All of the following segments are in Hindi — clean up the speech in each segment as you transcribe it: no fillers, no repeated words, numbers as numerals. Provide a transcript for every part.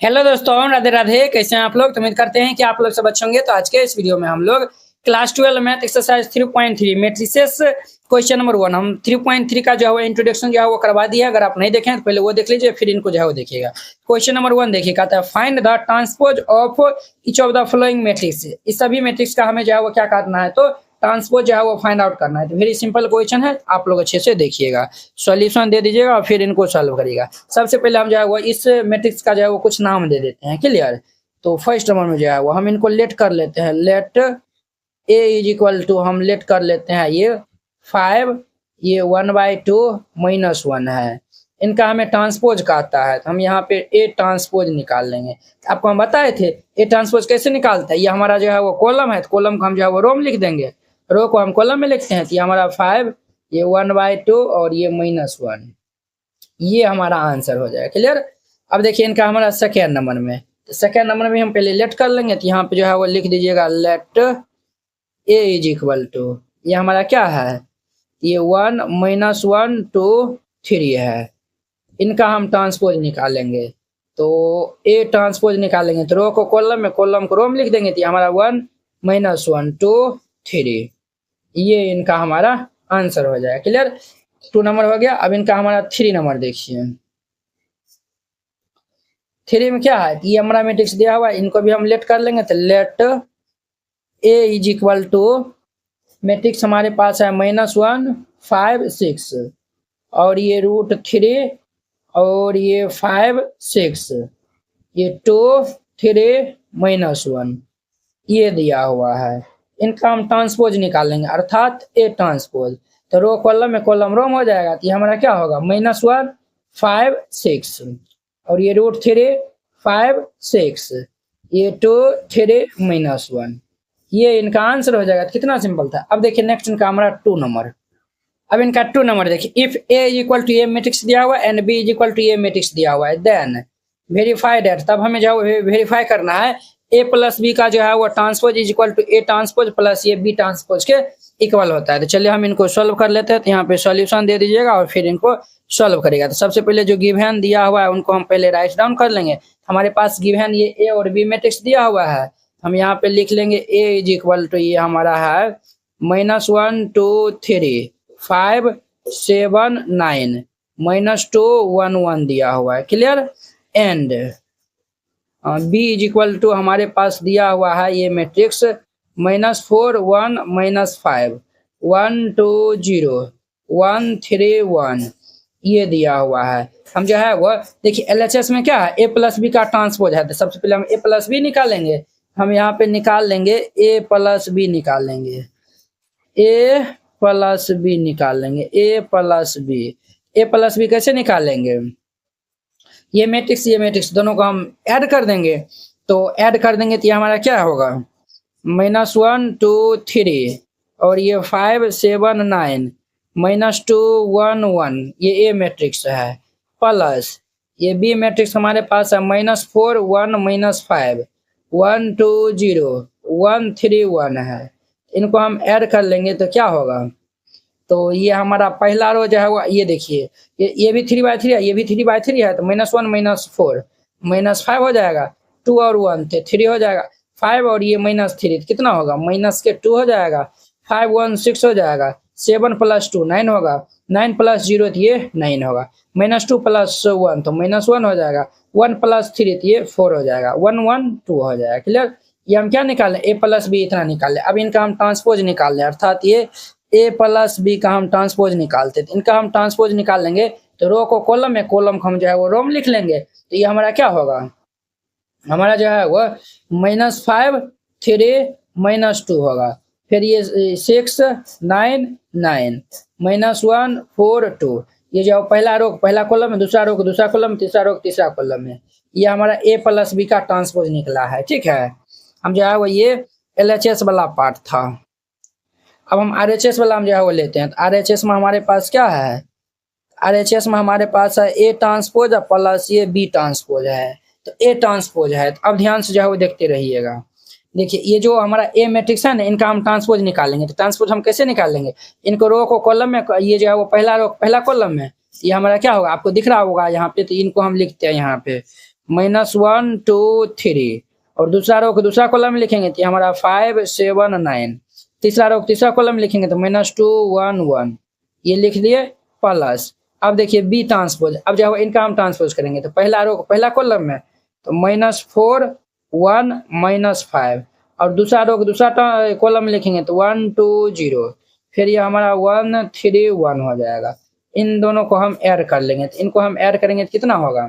हेलो दोस्तों, राधे राधे। कैसे हैं आप लोग? तो उम्मीद करते हैं कि आप लोग सब अच्छे होंगे। तो आज के इस वीडियो में हम लोग class 12 math exercise 3.3 matrices question number 1 हम 3.3 का जो है इंट्रोडक्शन जो है वो करवा दिया। अगर आप नहीं देखें तो पहले वो देख लीजिए, फिर इनको जो है वो देखिएगा। क्वेश्चन नंबर 1 देखिए, कहता है find the transpose of each of the following matrix. इस सभी मैट्रिक्स का हमें जो है वो क्या करना है, तो ट्रांसपोज जो है वो फाइंड आउट करना है। तो वेरी सिंपल क्वेश्चन है, आप लोग अच्छे से देखिएगा, सॉल्यूशन दे दीजिएगा और फिर इनको सॉल्व करिएगा। सबसे पहले हम जो है वो इस मैट्रिक्स का जो है वो कुछ नाम दे देते हैं। क्लियर? तो फर्स्ट नंबर में जो है वो हम इनको लेट कर लेते हैं। Let A is equal to हम लेट कर लेते हैं ये 5, ये 1/2 -1 है। इनका हमें ट्रांसपोज कहता है, तो हम यहाँ पे ए ट्रांसपोज निकाल लेंगे। आपको हम बताए थे ए ट्रांसपोज कैसे निकालता है। ये हमारा जो है वो कॉलम है, तो कॉलम को हम जो है वो रो में लिख देंगे, रो को हम कॉलम में लिखते हैं। तो ये हमारा 5, ये 1/2 और ये -1, ये हमारा आंसर हो जाएगा। क्लियर? अब देखिए इनका हमारा सेकेंड नंबर में, तो सेकेंड नंबर में हम पहले लेट कर लेंगे। तो यहाँ पे जो है वो लिख दीजिएगा let A is equal to, ये हमारा क्या है, ये 1 -1 2 3 है। इनका हम ट्रांसपोज निकालेंगे, तो ए ट्रांसपोज निकालेंगे तो रो को कॉलम में, कॉलम को रो में लिख देंगे। तो हमारा 1 -1 2 3, ये इनका हमारा आंसर हो जाएगा। क्लियर? 2 नंबर हो गया। अब इनका हमारा 3 नंबर देखिए। 3 में क्या है, ये हमारा मैट्रिक्स दिया हुआ है, इनको भी हम लेट कर लेंगे। तो let A is equal to, matrix हमारे पास है -1 5 6 और ये √3 और ये 5 6, ये 2 3 -1, ये दिया हुआ है। इनका हम ट्रांसपोज निकालेंगे, अर्थात ए ट्रांसपोज। तो रो कॉलम में, कॉलम रो में हो जाएगा। तो ये हमारा क्या होगा, -1 5 6 और ये √3 5 6, ये 2 3 -1, ये इनका आंसर हो जाएगा। कितना सिंपल था। अब देखिए नेक्स्ट इनका हमारा 2 नंबर। अब इनका 2 नंबर देखिए, if A is equal to A matrix दिया हुआ है and B is equal to A matrix दिया हुआ है, देन वेरीफाई दैट, तब हमें जो वेरीफाई करना है ए प्लस बी का जो है वो transpose is equal to A transpose plus ये बी ट्रांसपोज के इक्वल होता है। तो चलिए हम इनको सॉल्व कर लेते हैं। तो यहाँ पे सॉल्यूशन दे दीजिएगा और फिर इनको सॉल्व करेगा। तो सबसे पहले जो गिवन दिया हुआ है उनको हम पहले राइट डाउन कर लेंगे। हमारे पास गिवन ये ए और बी मैट्रिक्स दिया हुआ है, हम यहाँ पे लिख लेंगे ए इज इक्वल टू, ये हमारा है -1 2 3 5 7 9 -2 1 1 दिया हुआ है। Clear? And B is equal to हमारे पास दिया हुआ है ये मैट्रिक्स -4 1 -5 1 2 0 1 3 1, ये दिया हुआ है। हम जो है वो देखिए एलएचएस में क्या है, ए प्लस बी का ट्रांसपोज है। तो सबसे पहले हम ए प्लस बी निकालेंगे। हम यहाँ पे निकाल लेंगे ए प्लस बी, निकाल लेंगे ए प्लस बी, निकाल लेंगे ए प्लस बी। ए प्लस बी कैसे निकालेंगे, ये मैट्रिक्स दोनों को हम ऐड कर देंगे। तो ऐड कर देंगे तो ये हमारा क्या होगा, -1 2 3 और ये 5 7 9 -2 1 1, ये ए मैट्रिक्स है, प्लस ये बी मैट्रिक्स हमारे पास है -4 1 -5 1 2 0 1 3 1 है। इनको हम ऐड कर लेंगे तो क्या होगा, तो ये हमारा पहला रो जो है वो, ये देखिए ये भी 3/3 है, ये भी 3/3 है। तो -1 -4 -5 हो जाएगा, 2 और 1 थे 3 हो जाएगा, 5 और ये -3 कितना होगा, -2 हो जाएगा, 5 1 6 हो जाएगा, 7 + 2 9 होगा, 9 + 0 तो ये 9 होगा, -2 + 1 तो -1 हो जाएगा, 1 + 3 तो ये 4 हो जाएगा, 1 1 2 हो जाएगा। क्लियर? ये हम क्या निकालें, ए प्लस बी इतना निकालें। अब इनका हम ट्रांसपोज निकाल लें, अर्थात ये ए प्लस बी का हम ट्रांसपोज निकालते थे। इनका हम ट्रांसपोज निकाल लेंगे तो रो को कॉलम में, कॉलम को हम जो है वो रो में लिख लेंगे। तो ये हमारा क्या होगा, हमारा जो है वो -5 3 -2 होगा, फिर ये 6 9 9 -1 4 2, ये जो पहला रो पहला कॉलम है, दूसरा रो को दूसरा कॉलम, तीसरा रो तीसरा कॉलम है। ये हमारा ए प्लस बी का ट्रांसपोज निकला है। ठीक है, हम जो है वो ये एलएचएस वाला पार्ट था। अब हम आरएचएस वाला हम जो है वो लेते हैं। तो आरएचएस में हमारे पास क्या है, आरएचएस में हमारे पास है ए ट्रांसपोज प्लस ये बी ट्रांसपोज है। तो ए ट्रांसपोज है, तो अब ध्यान से जो है वो देखते रहिएगा। देखिए ये जो हमारा ए मैट्रिक्स है ना, इनका हम ट्रांसपोज निकालेंगे। तो ट्रांसपोज हम कैसे निकालेंगे, इनको रो को कॉलम में, ये जो है वो पहला रो पहला कॉलम में, ये हमारा क्या होगा, आपको दिख रहा होगा यहाँ पे। तो इनको हम लिखते हैं यहाँ पे -1 2 3, और दूसरा रो को दूसरा कॉलम में लिखेंगे तो ये हमारा 5 7 9, तीसरा रो को तीसरा कॉलम में लिखेंगे तो -2 1 1, ये लिख दिए प्लस। अब देखिए बी ट्रांसपोज, अब जो है इनका हम ट्रांसपोज करेंगे तो पहला रो पहला कॉलम में तो -4 1 -5, और दूसरा रो को दूसरा कॉलम में लिखेंगे तो 1 2 0, फिर ये हमारा 1 3 1 हो जाएगा। इन दोनों को हम ऐड कर लेंगे तो इनको हम ऐड करेंगे तो कितना होगा,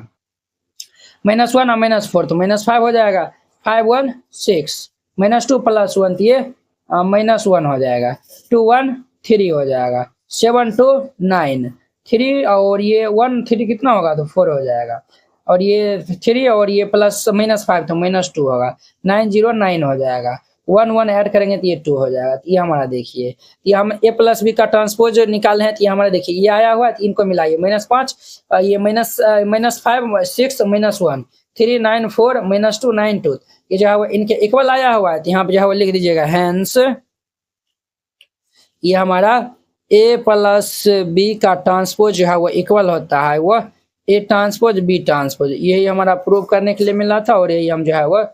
-1 और -4 तो -5 हो जाएगा, 5 1 6, -2 + 1 तो ये -1 हो जाएगा, 2 1 3 हो जाएगा, 7 2 9 3, और ये 1 3 कितना होगा तो 4 हो जाएगा, और ये 3 और ये प्लस -5 तो -2 होगा, 9 0 9 हो जाएगा, 1 1 ऐड करेंगे तो ये 2 हो जाएगा। तो ये हमारा देखिए, ये हम a + b का ट्रांसपोज निकाले हैं तो ये हमारा देखिए ये आया हुआ है, तो इनको मिलाइए -5, ये -5 6 -1 3 9 4 -2 9 2, ये जो है वो इनके इक्वल आया हुआ है, तो यहाँ पे जो है वो लिख दीजिएगा हैंस ये हमारा a + b का ट्रांसपोज जो है वो इक्वल होता है वो a ट्रांसपोज b ट्रांसपोज, यही हमारा प्रूव करने के लिए मिला था और यही हम जो है वो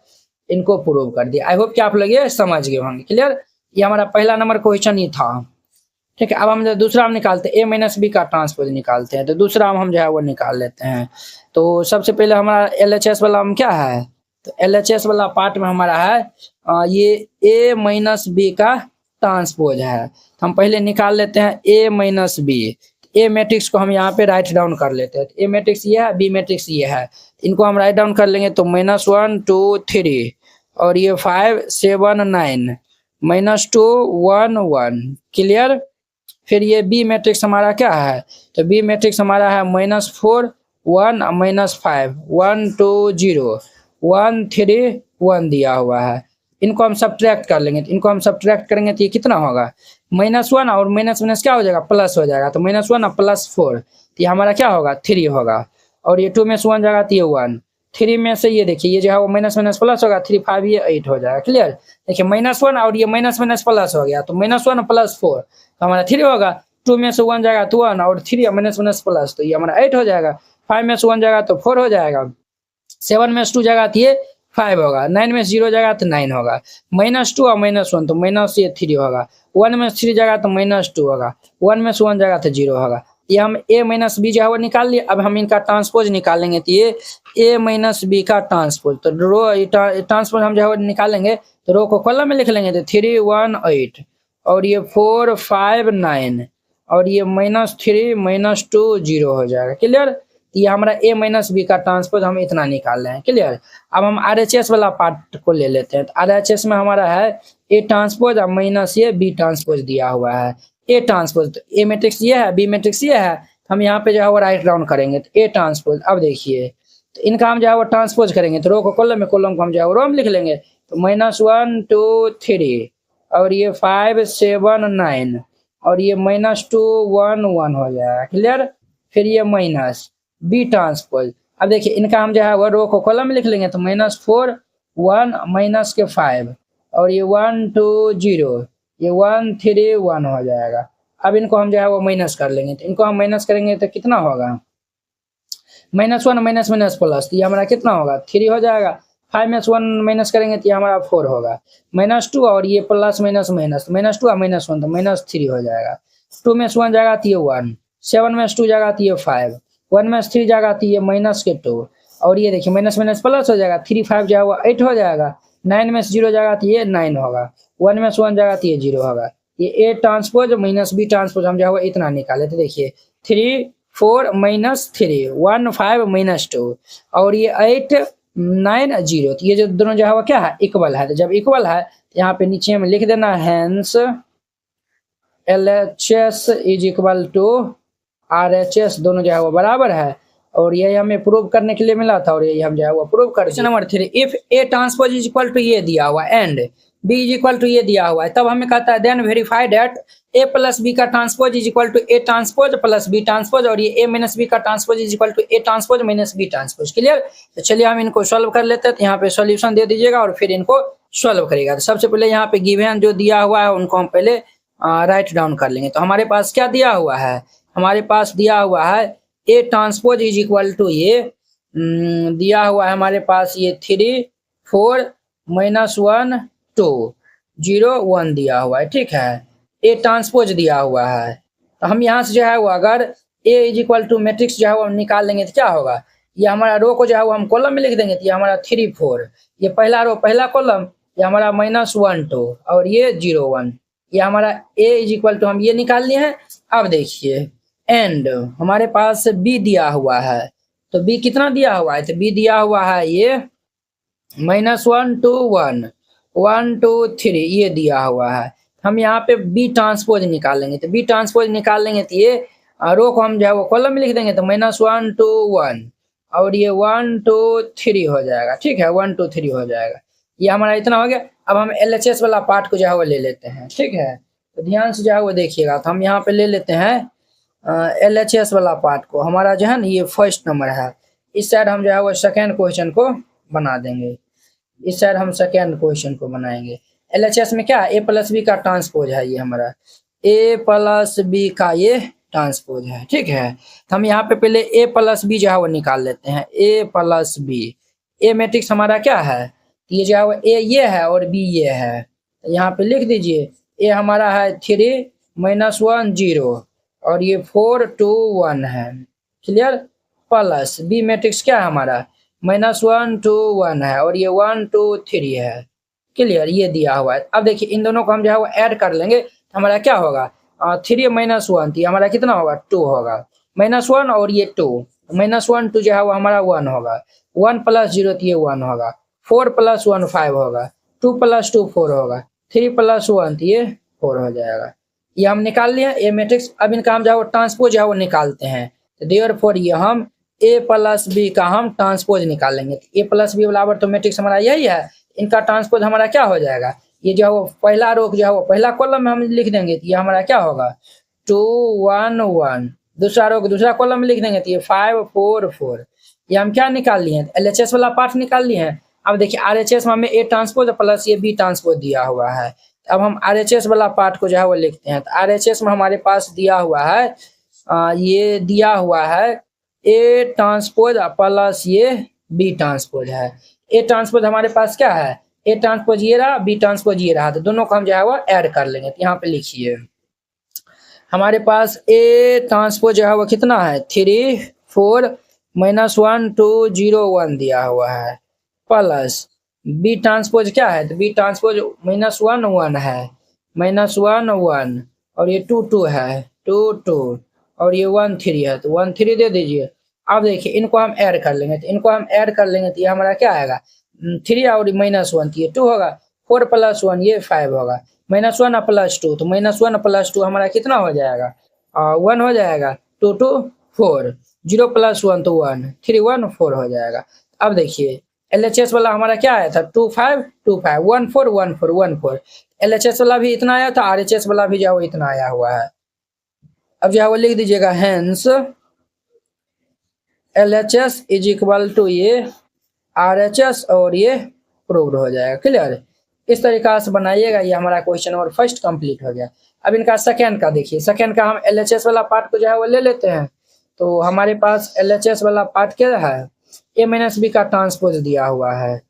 इनको प्रूव कर दिया। आई होप कि आप लोग ये समझ गए होंगे। क्लियर, ये हमारा पहला नंबर क्वेश्चन ही था। ठीक है, अब हम दूसरा हम निकालते हैं, a - b का ट्रांसपोज निकालते हैं, तो दूसरा हम जो है वो निकाल लेते हैं। तो सबसे पहले हमारा LHS वाला हम क्या है, तो LHS वाला पार्ट में हमारा है ये a - b का ट्रांसपोज है, तो हम पहले निकाल लेते हैं a - b। ए मैट्रिक्स को हम यहाँ पे राइट डाउन कर लेते हैं, ए मैट्रिक्स ये है, बी मैट्रिक्स ये है, इनको हम राइट डाउन कर लेंगे तो -1 2 3, और ये 5 7 9 -2 1 1। क्लियर, फिर ये बी मैट्रिक्स हमारा क्या है, तो बी मैट्रिक्स हमारा है -4 1 -5 1 2 0 1 3 1 दिया हुआ है। इनको हम सब्ट्रैक्ट कर लेंगे, तो इनको हम सब्ट्रैक्ट करेंगे तो ये कितना होगा, -1 और माइनस क्या हो जाएगा, प्लस हो जाएगा, तो -1 और +4 तो ये हमारा क्या होगा 3 होगा, और ये 2 में से 1 जाएगा तो ये 1, 3 में से ये देखिए ये जो है वो माइनस प्लस होगा, 3 5 ये 8 हो जाएगा। क्लियर, देखिए -1 और ये माइनस प्लस हो गया, तो -1 + 4 तो हमारा 3 होगा, 2 में से 1 जाएगा तो 1, और 3 माइनस प्लस तो ये हमारा 8 हो जाएगा, 5 में से 1 जाएगा तो 4 हो जाएगा, 7 में से 2 जाएगा तो ये 5 होगा, 9 में से 0 जाएगा तो 9 होगा, -2 और -1 तो माइनस ये 3 होगा, 1 में से 3 जाएगा तो -2 होगा, 1 में से 1 जाएगा तो 0 होगा। ये हम a - b जो है वो निकाल लिए। अब हम इनका ट्रांसपोज निकालेंगे, तो ये a - b का ट्रांसपोज, तो रो ट्रांसपोज हम जो है वो निकालेंगे तो रो को कॉलम में लिख लेंगे, तो 3 1 8, और ये 4 5 9, और ये -3 -2 0 हो जाएगा। क्लियर, ये हमारा a - b का ट्रांसपोज हम इतना निकाल रहे हैं। क्लियर, अब हम RHS वाला पार्ट को ले लेते हैं, तो RHS में हमारा है a ट्रांसपोज और - b ट्रांसपोज दिया हुआ है, a ट्रांसपोज, तो a मैट्रिक्स ये है, b मैट्रिक्स ये है, हम यहाँ पे जो है वो राइट डाउन करेंगे, तो a ट्रांसपोज। अब देखिए तो इनका हम जो है वो ट्रांसपोज करेंगे, तो रो को कॉलम में, कॉलम को हम जो है वो रो में लिख लेंगे, तो -1 2 3, और ये 5 7 9, और ये -2 1 1 हो जाएगा। क्लियर, फिर ये माइनस बी ट्रांसपोज। अब देखिए इनका हम जो है वो रो को कॉलम में लिख लेंगे, तो -4 1 -5, और ये 1 2 0, ये 1 3 1 हो जाएगा। अब इनको हम जो है वो माइनस कर लेंगे, तो इनको हम माइनस करेंगे तो कितना होगा, -1 माइनस प्लस, तो ये हमारा कितना होगा 3 हो जाएगा, 5 में से 1 माइनस करेंगे तो ये हमारा 4 होगा, -2 और ये प्लस माइनस माइनस, -2 और -1 तो -3 हो जाएगा, 2 में से 1 जाएगा तो ये 1, 7 में से 2 जाएगा तो ये 5, 1 में से 3 जाएगा तो ये -2, और ये देखिए माइनस प्लस हो जाएगा, 3 5 जो है वो 8 हो जाएगा, 9 में से 0 जाएगा तो ये 9 होगा, 1 में से 1 जाएगा तो ये 0 होगा। ये a ट्रांसपोज - b ट्रांसपोज हम जो है वो इतना निकाले, तो देखिए 3 4 -3 1 5 -2, और ये 8 9 0, तो ये जो दोनों जो है वो क्या है इक्वल है, तो जब इक्वल है तो यहाँ पे नीचे में लिख देना हैंस LHS = RHS, दोनों जो है वो बराबर है, और यही हमें प्रूव करने के लिए मिला था, और यही हम जो है वो प्रूव कर दिए। नंबर 3, इफ a ट्रांसपोज = ये दिया हुआ एंड b = ये दिया हुआ है, तब हमें कहता है then verify that a + b का transpose = a transpose + b transpose, और ये a - b का transpose = a transpose - b transpose. Clear, तो चलिए हम इनको सॉल्व कर लेते हैं, तो यहाँ पे सॉल्यूशन दे दीजिएगा और फिर इनको सॉल्व करेगा। तो सबसे पहले यहाँ पे गिवन जो दिया हुआ है उनको हम पहले राइट डाउन कर लेंगे। तो हमारे पास क्या दिया हुआ है, हमारे पास दिया हुआ है a ट्रांसपोज = ये दिया हुआ है हमारे पास ये 3 4 -1 2 0 1 दिया हुआ है, ठीक है। ए ट्रांसपोज दिया हुआ है, तो हम यहाँ से जो है वो अगर ए इज इक्वल टू मैट्रिक्स जो है वो हम निकाल लेंगे तो क्या होगा, ये हमारा रो को जो है वो हम कॉलम में लिख देंगे, तो ये हमारा 3 4, ये पहला रो पहला कॉलम, ये हमारा -1 2 और ये 0 1, ये हमारा ए इज इक्वल टू हम ये निकाल लिए हैं। अब देखिए एंड हमारे पास बी दिया हुआ है, तो बी कितना दिया हुआ है, तो बी दिया हुआ है ये -1 2 1 1 2 3 ये दिया हुआ है। हम यहाँ पे बी ट्रांसपोज निकालेंगे, तो बी ट्रांसपोज निकाल लेंगे तो ये रो को हम जो है वो कॉलम में लिख देंगे, तो -1 2 1 और ये 1 2 3 हो जाएगा, ठीक है, 1 2 3 हो जाएगा। ये हमारा इतना हो गया। अब हम LHS वाला पार्ट को जो है वो ले लेते हैं, ठीक है, तो ध्यान से जो है वो देखिएगा। तो हम यहाँ पे ले लेते हैं LHS वाला पार्ट को, हमारा जो है ना ये फर्स्ट नंबर है। इस साइड हम जो है वो सेकेंड क्वेश्चन को बना देंगे, इस साइड हम सेकेंड क्वेश्चन को बनाएंगे। LHS में क्या है, A+B का ट्रांसपोज है ये हमारा, A+B का ये ट्रांसपोज है, ठीक है। तो हम यहाँ पे पहले A+B जो है वो निकाल लेते हैं, A+B। ए मैट्रिक्स हमारा क्या है, ये जो है वो ए ये है और बी ये है, तो यहाँ पे लिख दीजिए ए हमारा है 3 -1 0 और ये 4 2 1 है, क्लियर। प्लस बी मैट्रिक्स क्या है हमारा, -1 2 1 है और ये 1 2 3 है, क्लियर, ये दिया हुआ है। अब देखिए इन दोनों को हम जो है वो ऐड कर लेंगे, तो हमारा क्या होगा 3 -1 तो हमारा कितना होगा 2 होगा, -1 और ये 2, -1 2 जो है वो हमारा 1 होगा, 1 + 0 तो ये 1 होगा, 4 + 1 5 होगा, 2 + 2 4 होगा, 3 + 1 तो ये 4 हो जाएगा। ये हम निकाल लिए ए मैट्रिक्स। अब इनका हम जो है वो ट्रांसपोज जो है वो निकालते हैं, तो देयरफॉर ये हम A+B का हम ट्रांसपोज निकालेंगे। A+B बराबर तो मैट्रिक्स हमारा यही है, इनका ट्रांसपोज हमारा क्या हो जाएगा, ये जो है वो पहला रो जो है वो पहला कॉलम में हम लिख देंगे, तो ये हमारा क्या होगा 2 1 1, दूसरा रो को दूसरा कॉलम में लिख देंगे, तो ये 5 4 4। ये हम क्या निकाल लिए हैं, LHS वाला पार्ट निकाल लिए हैं। अब देखिए RHS में हमें A ट्रांसपोज प्लस ये B ट्रांसपोज दिया हुआ है। अब हम RHS वाला पार्ट को जो है वो लिखते हैं, तो RHS में हमारे पास दिया हुआ है ये दिया हुआ है A ट्रांसपोज प्लस ये B ट्रांसपोज है। A ट्रांसपोज हमारे पास क्या है, A ट्रांसपोज ये रहा, B ट्रांसपोज ये रहा, तो दोनों को हम जो है वो ऐड कर लेंगे। तो यहाँ पे लिखिए हमारे पास A ट्रांसपोज जो है वो कितना है 3 4 -1 2 0 1 दिया हुआ है, प्लस बी ट्रांसपोज क्या है, तो बी ट्रांसपोज -1 1 है, -1 1 और ये 2 2 है 2 2 और ये 1 3 है, तो 1 3 दे दीजिए। अब देखिए इनको हम ऐड कर लेंगे, तो इनको हम ऐड कर लेंगे तो ये हमारा क्या आएगा 3 और -1 तो ये 2 होगा, 4 + 1 ये 5 होगा, -1 + 2 तो -1 + 2 हमारा कितना हो जाएगा 1 हो जाएगा, 2 2 4 0 + 1 तो 1 3 1 4 हो जाएगा। अब देखिए LHS वाला हमारा क्या आया था 2 5 2 5 1 4 1 4 1 4, LHS वाला भी इतना आया था, RHS वाला भी जो है वो इतना आया हुआ है। अब जो है वो लिख दीजिएगा hence LHS is equal to ये RHS और ये प्रूव्ड हो जाएगा, क्लियर। इस तरीका से बनाइएगा, ये हमारा क्वेश्चन नंबर फर्स्ट कंप्लीट हो गया। अब इनका सेकेंड का देखिए, सेकेंड का हम LHS वाला पार्ट को जो है वो ले लेते हैं। तो हमारे पास LHS वाला पार्ट क्या है, A-B का ट्रांसपोज दिया हुआ है,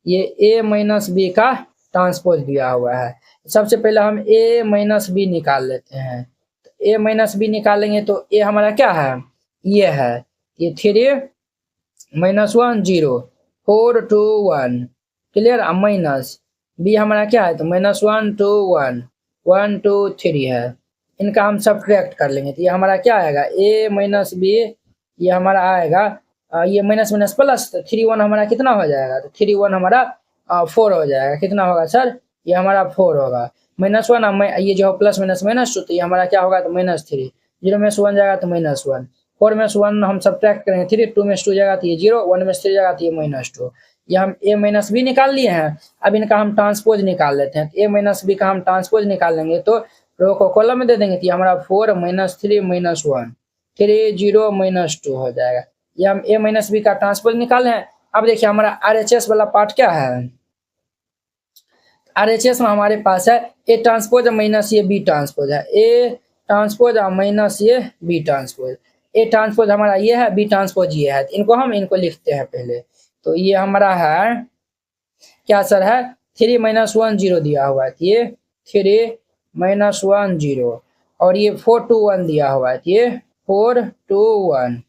ये A-B का ट्रांसपोज दिया हुआ है। सबसे पहले हम A-B निकाल लेते हैं, तो A-B निकालेंगे तो A हमारा क्या है ये है, ये 3 -1 0 4 2 1, क्लियर। माइनस बी हमारा क्या है, तो -1 2 1 1 2 3 है, इनका हम सब्ट्रैक्ट कर लेंगे, तो ये हमारा क्या आएगा A-B, ये हमारा आएगा ये माइनस माइनस प्लस, तो 3 1 हमारा कितना हो जाएगा, तो 3 1 हमारा 4 हो जाएगा, कितना होगा सर, ये हमारा 4 होगा, -1 ये जो प्लस माइनस -2 तो ये हमारा क्या होगा, तो -3, 0 में से 1 जाएगा तो -1, 4 में से 1 हम सब्ट्रैक्ट करेंगे 3, 2 में से 2 जाएगा तो ये 0, 1 में से 3 जाएगा तो ये -2। ये हम A-B निकाल लिए हैं। अब इनका हम ट्रांसपोज निकाल लेते हैं, तो A-B का हम ट्रांसपोज निकाल लेंगे तो रो को कॉलम में दे देंगे, तो ये हमारा 4 -3 -1 3 0 -2 हो जाएगा। ये हम A-B का ट्रांसपोज निकाले हैं। अब देखिए हमारा RHS वाला पार्ट क्या है, RHS में हमारे पास है A ट्रांसपोज माइनस ये B ट्रांसपोज है, A ट्रांसपोज माइनस ये B ट्रांसपोज। ए ट्रांसपोज हमारा ये है, बी ट्रांसपोज ये है, इनको लिखते हैं पहले। तो ये हमारा है क्या सर है 3 - 1 0 दिया हुआ है, ये 3 - 1 0 और ये 4 2 1 दिया हुआ है, ये 4 2 1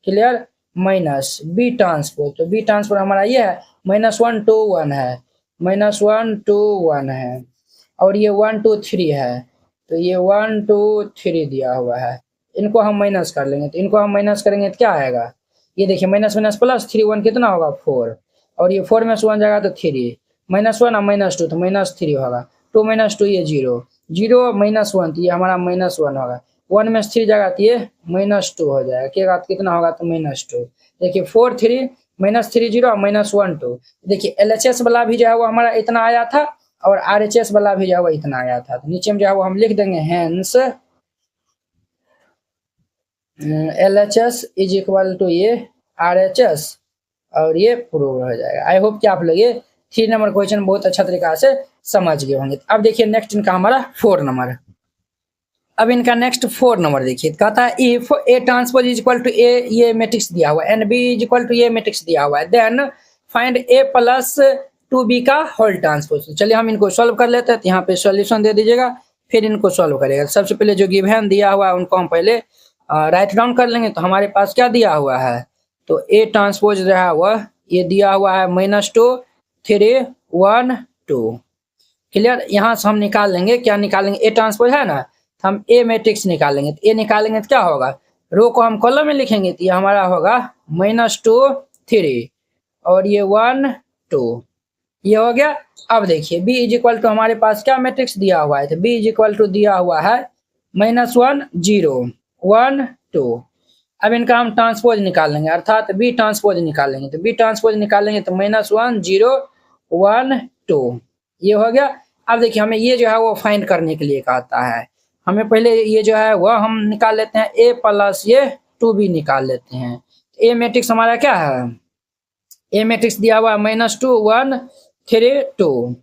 क्लियर माइनस बी ट्रांसपोज। तो बी ट्रांसपोज हमारा ये है -1 2 1 है, -1 2 1 है और ये 1 2 3 है, तो ये 1 2 3 दिया हुआ है। इनको हम माइनस कर लेंगे, तो इनको हम माइनस करेंगे तो क्या आएगा, ये देखिए माइनस माइनस प्लस 3 1 कितना होगा 4 और ये 4 में से 1 जाएगा तो 3 -1 और -2 तो -3 होगा, 2 - 2 ये 0 0 -1 तो ये हमारा -1 होगा, 1 में से 3 जाएगा तो ये -2 हो जाएगा, क्या कितना होगा तो -2। देखिए 4 3 -3 0 -1 2। देखिए LHS वाला भी जो है वो हमारा इतना आया था और RHS वाला भी जो है वो इतना आया था। तो नीचे में जो है वो हम लिख देंगे hence LHS is equal to ये RHS और ये प्रूव हो जाएगा। आई होप कि आप लोग ये 3 नंबर क्वेश्चन बहुत अच्छा तरीका से समझ गए होंगे। अब देखिए नेक्स्ट इनका हमारा 4 नंबर। अब इनका नेक्स्ट 4 नंबर देखिए, कहता है if A transpose is equal to A, ये मैट्रिक्स दिया हुआ है, and B is equal to ये मैट्रिक्स दिया हुआ है, देन फाइंड ए प्लस 2b का होल ट्रांसपोज। चलिए हम इनको सॉल्व कर लेते हैं, तो यहाँ पे सॉल्यूशन दे दीजिएगा फिर इनको सॉल्व करेगा। सबसे पहले जो गिवन दिया हुआ है उनको हम पहले राइट डाउन कर लेंगे। तो हमारे पास क्या दिया हुआ है, तो ए ट्रांसपोज रहा हुआ ये दिया हुआ है -2 3 1 2 क्लियर। यहाँ से हम निकाल लेंगे, क्या निकालेंगे, ए ट्रांसपोज है ना, तो हम ए मैट्रिक्स निकालेंगे। तो ए निकालेंगे तो क्या होगा, रो को हम कॉलम में लिखेंगे तो ये हमारा होगा -2 3 और ये 1 2 ये हो गया। अब देखिए b इज इक्वल टू हमारे पास क्या मैट्रिक्स दिया हुआ है, तो b इज इक्वल टू दिया हुआ है -1 0 1 2। अब इनका हम ट्रांसपोज निकालेंगे, अर्थात बी ट्रांसपोज निकालेंगे। तो बी ट्रांसपोज निकालेंगे तो -1 0 1 2 ये हो गया। अब देखिए हमें ये जो है वो फाइंड करने के लिए कहता है, हमें पहले ये जो है वह हम निकाल लेते हैं a प्लस ये 2b निकाल लेते हैं। ए मैट्रिक्स हमारा क्या है, ए मैट्रिक्स दिया हुआ है -2 1 3 2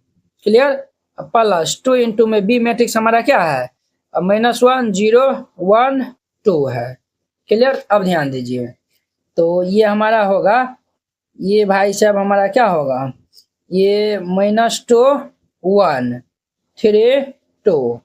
क्लियर, प्लस 2 इंटू में बी मैट्रिक्स हमारा क्या है -1 0 1 2 है क्लियर। अब ध्यान दीजिए, तो ये हमारा होगा, ये भाई साहब हमारा क्या होगा, ये -2 1 3 2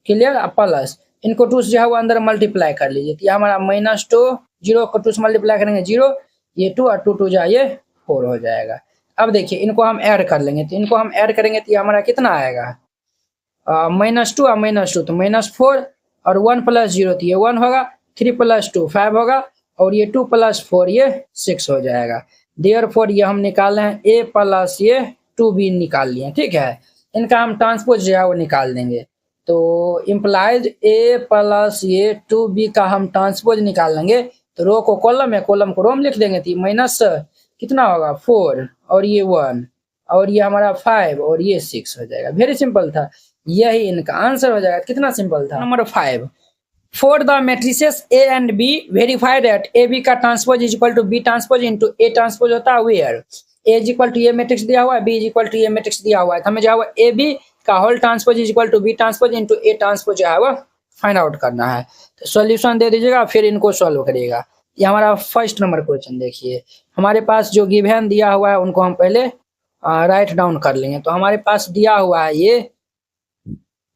क्लियर, प्लस इनको 2 जो है वो अंदर मल्टीप्लाई कर लीजिए। तो ये हमारा -2 0 को 2 से मल्टीप्लाई करेंगे 0, ये 2 और 2 2 जो है ये 4 हो जाएगा। अब देखिए इनको हम ऐड कर लेंगे, तो इनको हम ऐड करेंगे तो ये हमारा कितना आएगा -2 और -2 तो -4 और 1 + 0 तो ये 1 होगा, 3 + 2 5 होगा और ये 2 + 4 ये 6 हो जाएगा। देयरफॉर ये हम निकाल रहे हैं a प्लस ये 2b निकाल लिए, ठीक है। इनका हम ट्रांसपोज जो है वो निकाल देंगे, तो इम्प्लाइज a प्लस ये 2b का हम ट्रांसपोज निकाल लेंगे। तो रो को कॉलम है, कॉलम को रो में लिख देंगे, तो माइनस कितना होगा 4 और ये 1 और ये हमारा 5 और ये 6 हो जाएगा। वेरी सिंपल था, यही इनका आंसर हो जाएगा। कितना सिंपल था। Number 5, for the matrices A and B verify that A B का transpose is equal to B transpose into A transpose होता है where A is equal to A matrix दिया हुआ है, B is equal to A matrix दिया हुआ है। हमें जो है ए बी का whole transpose is equal to B transpose into A transpose जो है वो फाइंड आउट करना है। तो सॉल्यूशन दे दीजिएगा फिर इनको सॉल्व करिएगा। ये हमारा फर्स्ट नंबर क्वेश्चन देखिए, हमारे पास जो गिवन दिया हुआ है उनको हम पहले राइट डाउन कर लेंगे। तो हमारे पास दिया हुआ है ये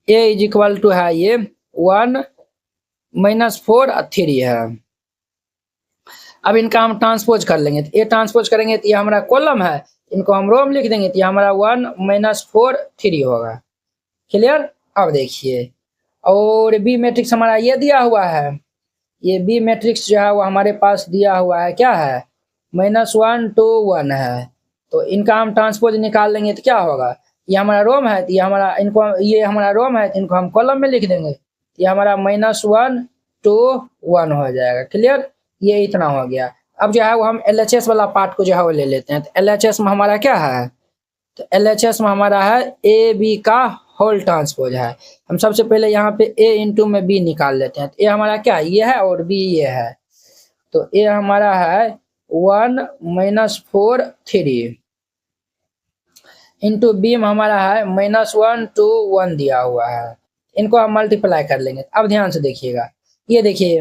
a इज इक्वल टू है ये 1 -4 और 3 है। अब इनका हम ट्रांसपोज कर लेंगे, तो ए ट्रांसपोज करेंगे तो ये हमारा कॉलम है, इनको हम रो में लिख देंगे, तो ये हमारा 1 -4 3 होगा क्लियर। अब देखिए और बी मैट्रिक्स हमारा ये दिया हुआ है, ये बी मैट्रिक्स जो है वो हमारे पास दिया हुआ है क्या है -1 2 1 है। तो इनका हम ट्रांसपोज निकाल लेंगे तो क्या होगा, ये हमारा रोम है, तो ये हमारा इनको ये हमारा रोम है, तो इनको हम कॉलम में लिख देंगे, ये हमारा -1 2 1 हो जाएगा क्लियर। ये इतना हो गया। अब जो है वो हम LHS वाला पार्ट को जो है वो ले लेते हैं। तो LHS में हमारा क्या है, तो LHS में हमारा है ए बी का होल ट्रांसपोज है। हम सबसे पहले यहाँ पे a इंटू में b निकाल लेते हैं। तो a हमारा क्या ये है और b ये है, तो a हमारा है 1 -4 3 इंटू b में हमारा है -1 2 1 दिया हुआ है। इनको हम मल्टीप्लाई कर लेंगे। अब ध्यान से देखिएगा, ये देखिए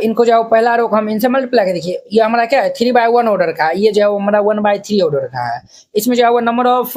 इनको जो है पहला रो को हम इनसे मल्टीप्लाई कर देखिए, ये हमारा क्या है 3/1 ऑर्डर का है, ये जो है हमारा 1/3 ऑर्डर का है। इसमें जो है वो नंबर ऑफ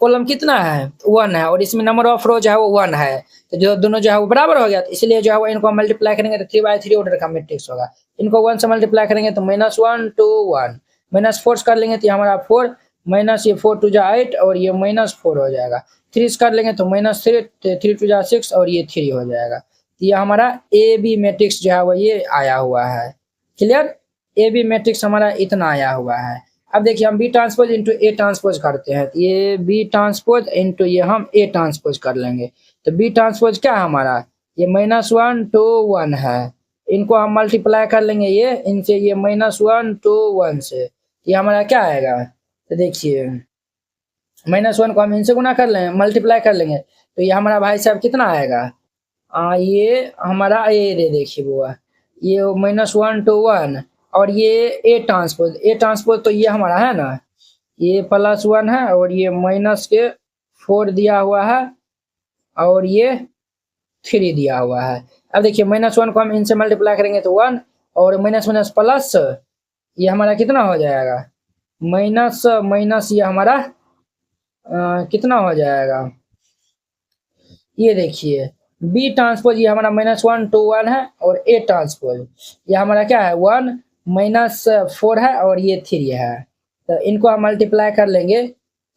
कॉलम कितना है 1 है, और इसमें नंबर ऑफ रो जो है वो 1 है, तो जो दोनों जो है वो बराबर हो गया, तो इसलिए जो है वो इनको मल्टीप्लाई करेंगे तो 3/3 ऑर्डर का मैट्रिक्स होगा। इनको 1 से मल्टीप्लाई करेंगे तो -1 2 1, -4 कर लेंगे तो ये हमारा 4, माइनस ये 4 2 जा 8 और ये -4 हो जाएगा। 3 कर लेंगे तो -3, 3 2 जा 6 और ये 3 हो जाएगा। ये हमारा ए बी मैट्रिक्स जो है वो ये आया हुआ है। क्लियर, ए बी मैट्रिक्स हमारा इतना आया हुआ है। अब देखिए हम B transpose into A transpose करते हैं, तो ये बी ट्रांसपोज इंटू ये हम ए ट्रांसपोज कर लेंगे। तो बी ट्रांसपोज क्या है हमारा, ये -1 2 1 है, इनको हम मल्टीप्लाई कर लेंगे ये इनसे, ये -1 2 1 से, ये हमारा क्या आएगा, तो देखिए -1 को हम इनसे गुना कर लेंगे, मल्टीप्लाई कर लेंगे, तो ये हमारा भाई साहब कितना आएगा, ये हमारा ये देखिए बुआ, ये -1 2 1 और ये ए ट्रांसपोज तो ये हमारा है ना, ये +1 है और ये -4 दिया हुआ है और ये 3 दिया हुआ है। अब देखिए -1 को हम इनसे मल्टीप्लाई करेंगे तो 1 और माइनस माइनस प्लस, ये हमारा कितना हो जाएगा, माइनस माइनस ये हमारा कितना हो जाएगा, ये देखिए बी ट्रांसपोज ये हमारा -1 2 1 है और ए ट्रांसपोज ये हमारा क्या है 1 -4 है और ये 3 है। तो इनको हम मल्टीप्लाई कर लेंगे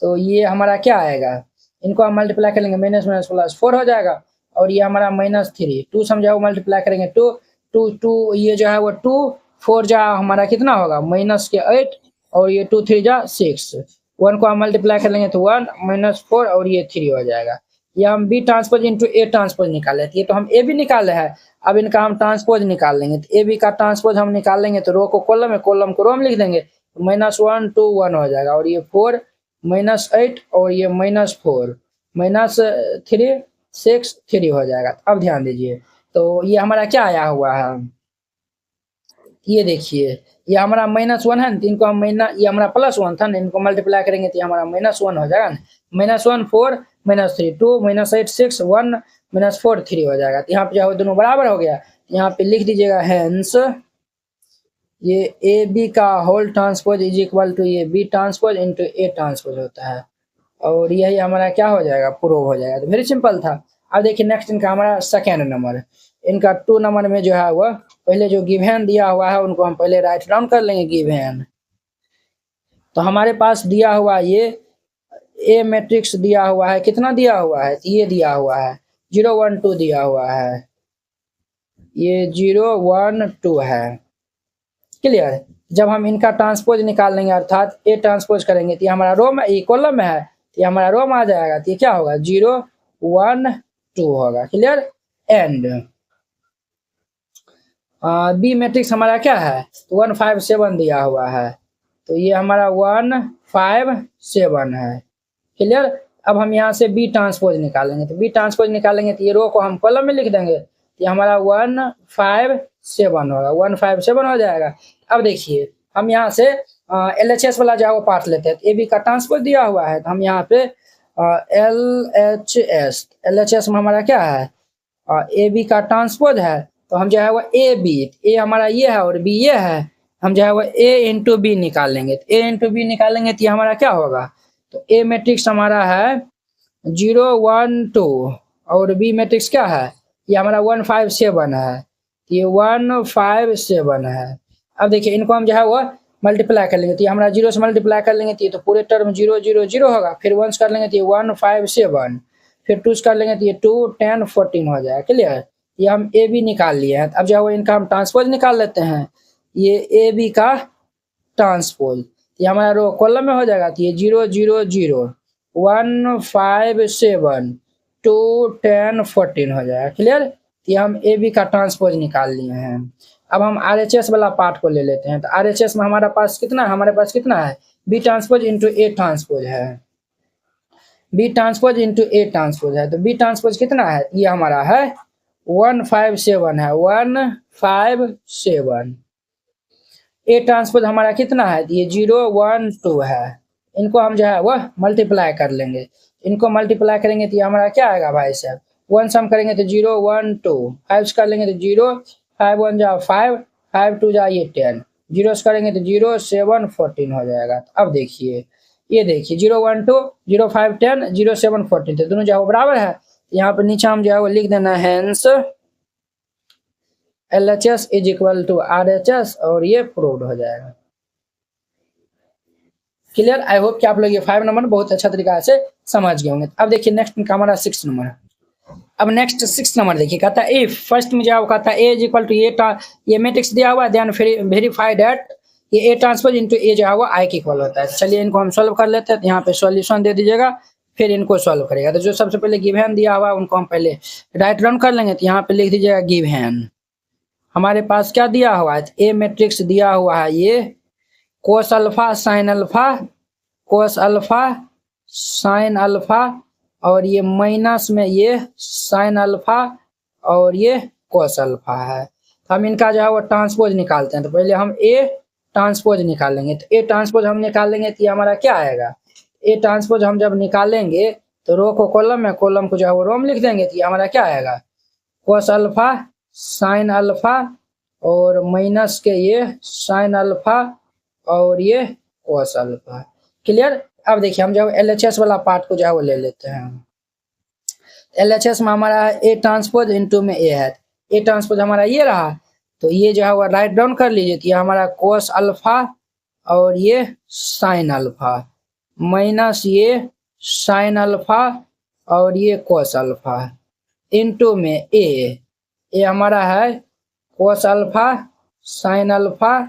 तो ये हमारा क्या आएगा, इनको हम मल्टीप्लाई कर लेंगे -+4 हो जाएगा और ये हमारा -3, 2 समझाओ मल्टीप्लाई करेंगे 2 2 2, ये जो है वो 2 4 जा हमारा कितना होगा -8 और ये 2 3 जा 6, 1 को हम मल्टीप्लाई कर लेंगे तो 1 -4 और ये 3 हो जाएगा। ये हम B transpose into A transpose निकाले थे, ये तो हम ए भी निकाले हैं, अब इनका हम ट्रांसपोज निकाल लेंगे, तो ए बी का ट्रांसपोज हम निकाल लेंगे तो रो को कॉलम में, कॉलम को रो में लिख देंगे, तो -1 2 1 हो जाएगा और ये 4 -8 और ये -4 -3 6 3 हो जाएगा। अब ध्यान दीजिए तो ये हमारा क्या आया हुआ है, ये देखिए ये हमारा -1 है, इनको हम ये हमारा +1 था ना, इनको मल्टीप्लाई करेंगे तो ये हमारा -1 हो जाएगा ना, -1 4 -3 2 -8 6 1 -4 3 हो जाएगा। तो यहाँ पे जो दोनों बराबर हो गया, यहाँ पे लिख दीजिएगा हेंस ये ए बी का whole transpose is equal to ये B transpose into A transpose होता है, और यही हमारा क्या हो जाएगा, प्रूव हो जाएगा। तो वेरी सिंपल था। अब देखिए नेक्स्ट इनका हमारा सेकेंड नंबर, इनका 2 नंबर में जो है वह पहले जो गिवन दिया हुआ है उनको हम पहले राइट डाउन कर लेंगे गिवन। तो हमारे पास दिया हुआ ये ए मैट्रिक्स दिया हुआ है, कितना दिया हुआ है, ये दिया हुआ है 0 1 2 दिया हुआ है, ये 0 1 2 है। क्लियर, जब हम इनका ट्रांसपोज निकाल लेंगे अर्थात ए ट्रांसपोज करेंगे तो ये हमारा रो में, ये कॉलम में है तो ये हमारा रो में आ जाएगा, तो ये क्या होगा 0 1 2 होगा। क्लियर, एंड बी मैट्रिक्स हमारा क्या है, 1 5 7 दिया हुआ है, तो ये हमारा 1 5 7 है। क्लियर, अब हम यहाँ से बी ट्रांसपोज निकालेंगे, तो बी ट्रांसपोज निकालेंगे तो ये रो को हम कॉलम में लिख देंगे, तो ये हमारा 1 5 7 होगा, 1 5 7 हो जाएगा। अब देखिए हम यहाँ से LHS वाला जो है वो पार्ट लेते हैं, तो ए बी का ट्रांसपोज दिया हुआ है, तो हम यहाँ पे LHS में हमारा क्या है, ए बी का ट्रांसपोज है, तो हम जो है वो ए बी, ए हमारा ये है और बी ये है, हम जो है वो ए इंटू बी निकाल लेंगे, तो ए इंटू बी निकालेंगे तो ये हमारा क्या होगा, तो ए मैट्रिक्स हमारा है 0 1 2 और बी मैट्रिक्स क्या है, ये हमारा 1 5 7 है, ये 1 5 7 है। अब देखिए इनको हम जो है वो मल्टीप्लाई कर लेंगे, तो ये हमारा 0 से मल्टीप्लाई कर लेंगे तो ये तो पूरे टर्म 0 0 0 होगा, फिर 1 कर लेंगे तो ये 1 5 7, फिर 2 कर लेंगे तो ये 2 10 14 हो जाएगा। क्लियर, ये हम ए बी निकाल लिए हैं। अब जो है वो इनका हम ट्रांसपोज निकाल लेते हैं, ये ए बी का ट्रांसपोज, ये हमारा रो कॉलम में हो जाएगा, तो ये 0 0 0 1 5 7 2 10 14 हो जाएगा। क्लियर, ये हम ए बी का ट्रांसपोज निकाल लिए हैं। अब हम RHS वाला पार्ट को ले लेते हैं, तो RHS में हमारे पास कितना है, हमारे पास कितना है, B transpose into A transpose है, B transpose into A transpose है, तो बी ट्रांसपोज कितना है, ये हमारा है 1 5 7 है, 1 5 7। ए ट्रांसपोज हमारा कितना है, ये 0 1 2 है, इनको हम जो है वह मल्टीप्लाई कर लेंगे, इनको मल्टीप्लाई करेंगे तो ये हमारा क्या आएगा भाई साहब, 1 सम करेंगे तो 0 1 2, 5 कर लेंगे तो 0 5 1 जा 5, 5 2 जा ये 10, जीरो करेंगे तो 0 7 14 हो जाएगा। अब देखिए, ये देखिए 0 1 2 0 5 10 0 7 14, तो दोनों जो है वो बराबर है। यहाँ पर नीचे हम जो है वो लिख देना hence LHS is equal to RHS, और ये प्रूव्ड हो जाएगा। क्लियर। आई होप कि आप लोग ये 5 नंबर बहुत अच्छा तरीका से समझ गए होंगे। अब देखिए नेक्स्ट का हमारा 6 नंबर है। अब नेक्स्ट 6 नंबर देखिए, कहता है इफ फर्स्ट में जो कहता है ए इज इक्वल टू ये मैट्रिक्स दिया हुआ है, देन वेरीफाई दैट ये ए ट्रांसपोज इनटू ए जो है वो आई के इक्वल होता है। चलिए इनको हम सॉल्व कर लेते हैं। तो यहाँ पे सॉल्यूशन दे दीजिएगा, फिर इनको सॉल्व करेगा। तो जो सबसे पहले गिवन दिया हुआ है उनको हम पहले राइट डाउन कर लेंगे। तो यहाँ पे लिख दीजिएगा गिवन, हमारे पास क्या दिया हुआ है, ए मैट्रिक्स दिया हुआ है ये cos alpha sine alpha, cos alpha sine alpha, और ये माइनस में ये साइन अल्फा और ये कोस अल्फा है। तो हम इनका जो है वो ट्रांसपोज निकालते हैं। तो पहले हम ए ट्रांसपोज निकालेंगे। तो ए ट्रांसपोज हम निकालेंगे तो ये हमारा क्या आएगा, ए ट्रांसपोज हम जब निकालेंगे तो रो को कॉलम में, कॉलम को जो है वो रो में लिख देंगे। तो ये हमारा क्या आएगा, कोस अल्फा साइन अल्फा और माइनस के ये साइन अल्फा और ये कोस अल्फा। क्लियर। अब देखिए हम जब LHS वाला पार्ट को जो है वो ले लेते हैं। LHS में हमारा ए ट्रांसपोज इनटू में ए है। ए ट्रांसपोज हमारा ये रहा, तो ये जो है वो राइट डाउन कर लीजिए। तो ये हमारा कोस अल्फा और ये साइन अल्फा माइनस ये साइन अल्फा और ये कोस अल्फा इनटू में ए हमारा है cos alpha sign alpha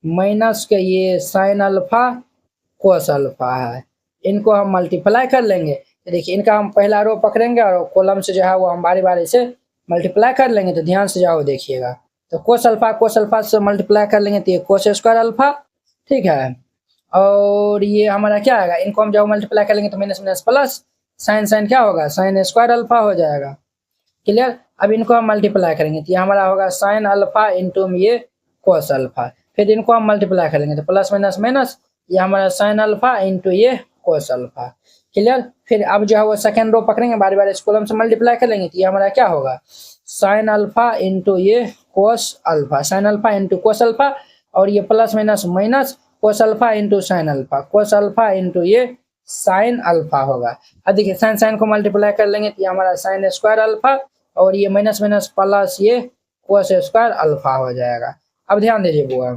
minus के ये साइन अल्फा कोस अल्फा है। इनको हम मल्टीप्लाई कर लेंगे। तो देखिए इनका हम पहला रो पकड़ेंगे और कॉलम से जो है वो हम बारी बारी से मल्टीप्लाई कर लेंगे। तो ध्यान से जाओ देखिएगा, तो कोस अल्फा से मल्टीप्लाई कर लेंगे तो ये कोस स्क्वायर अल्फा, ठीक है। और ये हमारा क्या आएगा, इनको हम जब मल्टीप्लाई कर लेंगे तो minus minus plus, sign sign क्या होगा, साइन स्क्वायर अल्फा हो जाएगा। क्लियर। अब इनको हम मल्टीप्लाई करेंगे तो ये हमारा होगा साइन अल्फा इंटू में ये कोस अल्फा, फिर इनको हम मल्टीप्लाई करेंगे तो प्लस माइनस माइनस, ये हमारा साइन अल्फा इंटू ये कोस अल्फा। क्लियर। फिर अब जो है वो सेकेंड रो पकड़ेंगे, बारी बारी इस कॉलम से मल्टीप्लाई करेंगे तो ये हमारा क्या होगा, साइन अल्फा इंटू ये cos alpha, sine alpha into cos alpha, और ये plus minus minus cos alpha into sine alpha, cos alpha into ये साइन अल्फा होगा। अब देखिए साइन साइन को मल्टीप्लाई कर लेंगे तो ये हमारा साइन स्क्वायर अल्फा और ये माइनस माइनस प्लस ये कोस स्क्वायर अल्फा हो जाएगा। अब ध्यान दीजिए बुआ,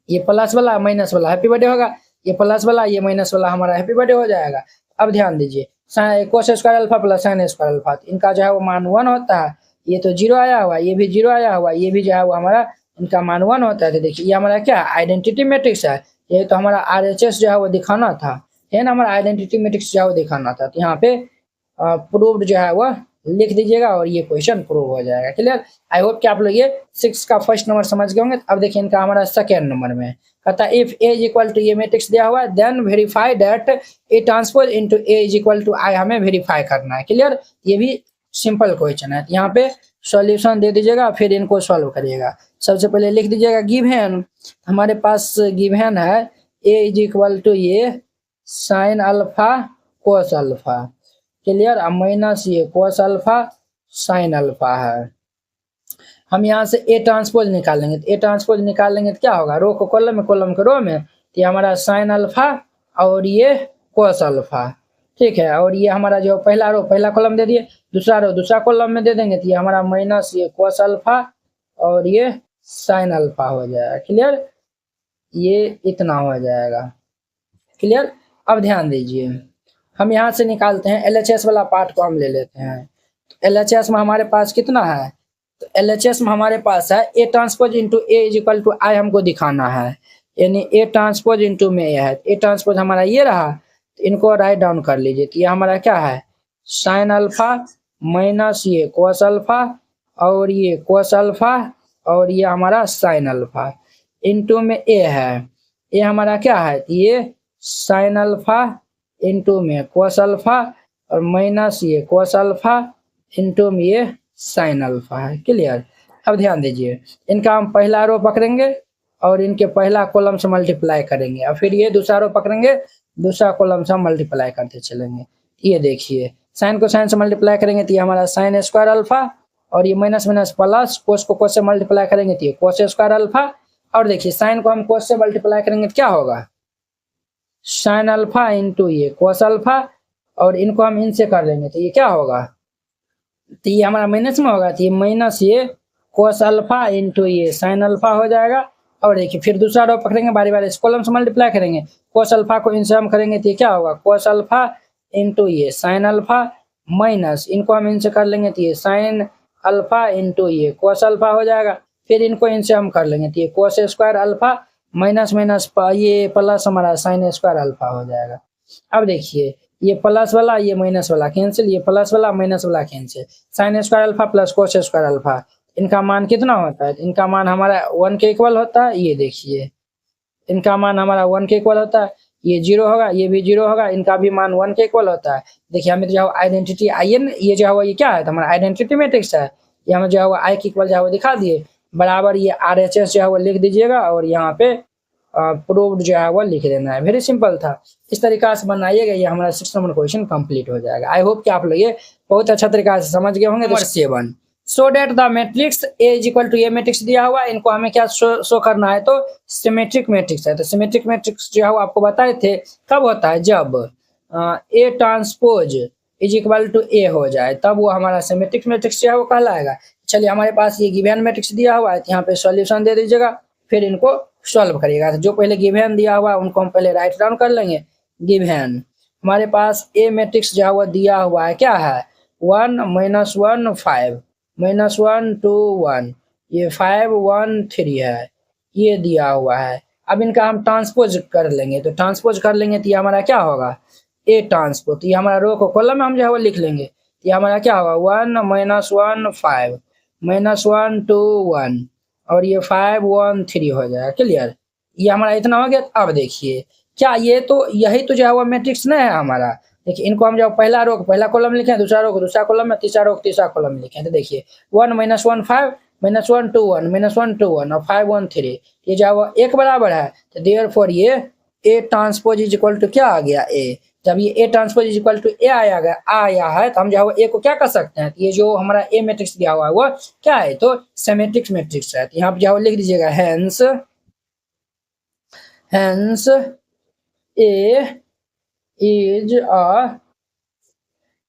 ये प्लस वाला माइनस वाला हैप्पी बर्थडे होगा, ये प्लस वाला ये माइनस वाला हमारा हैप्पी बर्थडे हो जाएगा। अब ध्यान दीजिए cos square alpha plus sine square alpha, इनका जो है वो मान 1 होता है। ये तो 0 आया हुआ, ये भी 0 आया हुआ, ये भी जो है वो हमारा इनका मान 1 होता है। तो देखिए ये हमारा क्या आइडेंटिटी मैट्रिक्स है। ये तो हमारा RHS जो है वो दिखाना था, है ना, हमारा आइडेंटिटी मैट्रिक्स जो है वो दिखाना था। तो यहाँ पे प्रूव्ड जो है वो लिख दीजिएगा और ये क्वेश्चन प्रूव हो जाएगा। क्लियर। आई होप कि आप लोग ये 6 का फर्स्ट नंबर समझ गए होंगे। अब देखिए इनका हमारा सेकेंड नंबर में कहता है if A is equal to ये मैट्रिक्स दिया हुआ है then verify that A transpose into A is equal to I, हमें वेरीफाई करना है। क्लियर। ये भी सिंपल क्वेश्चन है। यहाँ पे सॉल्यूशन दे दीजिएगा, फिर इनको सॉल्व करिएगा। सबसे पहले लिख दीजिएगा गिवन, हमारे पास गिवन है ए इज इक्वल टू ये sine alpha cos alpha. Clear. अब माइनस ये कोस अल्फा साइन अल्फा है। हम यहाँ से ए ट्रांसपोज निकालेंगे। तो ए ट्रांसपोज निकालेंगे तो क्या होगा, रो को कॉलम में, कॉलम को रो में, तो ये हमारा साइन अल्फा और ये कोस अल्फा, ठीक है। और ये हमारा जो पहला रो पहला कॉलम दे दिए, दूसरा रो दूसरा कॉलम में दे देंगे तो ये हमारा माइनस ये कोस अल्फा और ये साइन अल्फा हो जाएगा। क्लियर। ये इतना हो जाएगा। क्लियर। अब ध्यान दीजिए, हम यहाँ से निकालते हैं LHS वाला पार्ट को हम ले लेते हैं। तो LHS में हमारे पास कितना है, तो LHS में हमारे पास है A transpose into A is equal to I, हमको दिखाना है, यानी ए ट्रांसपोज इंटू में ए है। ए ट्रांसपोज हमारा ये रहा, तो इनको राइट डाउन कर लीजिए। तो ये हमारा क्या है, साइन अल्फा माइनस ये कोस अल्फा और ये कोस अल्फा और ये हमारा साइन अल्फा इंटू में ए है। ये हमारा क्या है, ये साइन अल्फा इंटू में कोस अल्फा और माइनस ये कोस अल्फा इंटू में ये साइन अल्फा है। क्लियर। अब ध्यान दीजिए, इनका हम पहला रो पकड़ेंगे और इनके पहला कॉलम से मल्टीप्लाई करेंगे, और फिर ये दूसरा रो पकड़ेंगे, दूसरा कॉलम से हम मल्टीप्लाई करते चलेंगे। ये देखिए साइन को साइन से मल्टीप्लाई करेंगे तो ये हमारा साइन स्क्वायर अल्फा और ये माइनस माइनस प्लस, कोस को कोस से मल्टीप्लाई करेंगे तो ये कोस स्क्वायर अल्फा, और देखिए साइन को हम कोस से मल्टीप्लाई करेंगे तो क्या होगा, साइन अल्फा इंटू ये कोस अल्फा, और इनको हम इनसे कर लेंगे तो ये क्या होगा, तो ये हमारा माइनस में होगा, तो ये माइनस ये कोस अल्फा इंटू ये साइन अल्फा हो जाएगा। और देखिए फिर दूसरा रो पकड़ेंगे, बारी बारी इस कॉलम से मल्टीप्लाई करेंगे, कोस अल्फा को इनसे हम करेंगे तो ये क्या होगा, कोस अल्फा इंटू ये साइन अल्फा, माइनस इनको हम इनसे कर लेंगे तो ये साइन अल्फा इंटू ये कोस अल्फा हो जाएगा। फिर इनको इनसे हम कर लेंगे तो ये cos square alpha minus minus ये प्लस हमारा साइन स्क्वायर अल्फा हो जाएगा। अब देखिए ये प्लस वाला ये माइनस वाला कैंसिल, ये प्लस वाला माइनस वाला cancel, sine square alpha plus cos square alpha, इनका मान कितना होता है, इनका मान हमारा 1 के इक्वल होता है। ये देखिए इनका मान हमारा 1 के इक्वल होता है, ये 0 होगा, ये भी 0 होगा, इनका भी मान 1 के इक्वल होता है। देखिए हमें जो आइडेंटिटी आई एन, ये जो है ये क्या है, तो हमारा आइडेंटिटी मैट्रिक्स है, ये हमें जो है आई के इक्वल जो है वो दिखा दिए, बराबर ये RHS जो है वो लिख दीजिएगा, और यहाँ पे प्रूव्ड जो है वो लिख देना है। वेरी सिंपल था, इस तरीका से बनाइएगा, ये हमारा 6 नंबर क्वेश्चन कंप्लीट हो जाएगा। आई होप कि आप लोग ये बहुत अच्छा तरीका से समझ गए होंगे। Number 7, so that the matrix A is equal to A matrix दिया हुआ है, इनको हमें क्या शो करना है, तो सिमेट्रिक मैट्रिक्स है। तो सिमेट्रिक मैट्रिक्स जो है वो आपको बताए थे कब होता है, जब A transpose is equal to A हो जाए, तब वो हमारा सिमेट्रिक मैट्रिक्स जो है वो कहलाएगा। चलिए हमारे पास ये गिवन मैट्रिक्स दिया हुआ है, यहाँ पे सॉल्यूशन दे दीजिएगा, फिर इनको सॉल्व करिएगा। तो जो पहले गिवन दिया हुआ है उनको हम पहले राइट डाउन कर लेंगे। गिवन हमारे पास ए मैट्रिक्स जो है वो दिया हुआ है, क्या है, 1 -1 5 -1 2 1, ये 5 1 3 है, ये दिया हुआ है। अब इनका हम ट्रांसपोज कर लेंगे, तो ट्रांसपोज कर लेंगे तो ये हमारा क्या होगा, ए ट्रांसपोज, तो ये हमारा रो को कॉलम में हम जो है वो लिख लेंगे, तो ये हमारा क्या होगा 1 -1 5 -1 2 1, और ये 5 1 3 हो जाएगा। क्लियर, ये हमारा इतना हो गया। अब देखिए क्या ये तो यही तो जो है वो मैट्रिक्स नहीं है हमारा। देखिए इनको हम जब पहला रो को पहला कॉलम लिखे, दूसरा रो को दूसरा कॉलम में, तीसरा रो को तीसरा कॉलम में लिखे, तो देखिए 1 -1 5 -1 2 1 -1 2 1 और 5 1 3, ये जो है वो एक बराबर है, तो देयरफॉर ये A transpose is equal to क्या आ गया, ए। जब ये A transpose is equal to A आया है तो हम जो है वो ए को क्या कर सकते हैं, तो ये जो हमारा ए मैट्रिक्स दिया हुआ है वो क्या है, तो सिमेट्रिक मैट्रिक्स है। तो यहाँ पे जो है लिख दीजिएगा hence A is a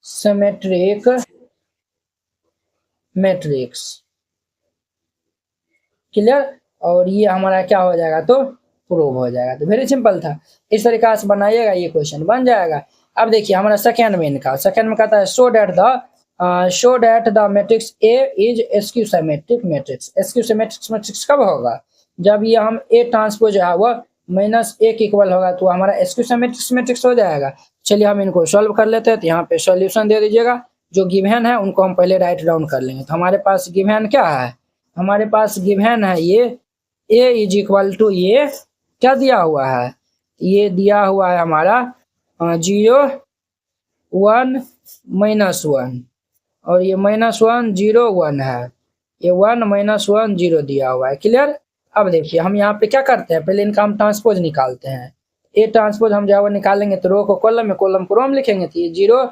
symmetric matrix. Clear, और ये हमारा क्या हो जाएगा, तो प्रूव हो जाएगा। तो वेरी सिंपल था, इस तरीका से बनाइएगा, ये क्वेश्चन बन जाएगा। अब देखिए हमारा सेकेंड में कहता है show that the matrix A is SQ symmetric matrix. SQ symmetric matrix कब होगा, जब ये हम ए ट्रांसपोज है वो -1 के इक्वल होगा, तो हमारा एसक्यू सिमेट्रिक मैट्रिक्स हो जाएगा। चलिए हम इनको सॉल्व कर लेते हैं, तो यहाँ पे सॉल्यूशन दे दीजिएगा, जो गिवन है उनको हम पहले राइट डाउन कर लेंगे। तो हमारे पास गिवन क्या है, हमारे पास गिवन है ये ए इज इक्वल टू ये क्या दिया हुआ है, ये दिया हुआ है हमारा 0 1 -1, और ये -1 0 1 है, ये 1 -1 0 दिया हुआ है। क्लियर, अब देखिए हम यहाँ पे क्या करते हैं, पहले इनका हम ट्रांसपोज निकालते हैं। ए ट्रांसपोज हम जो है निकालेंगे तो रो को कॉलम में, कॉलम को रो में लिखेंगे, तो ये 0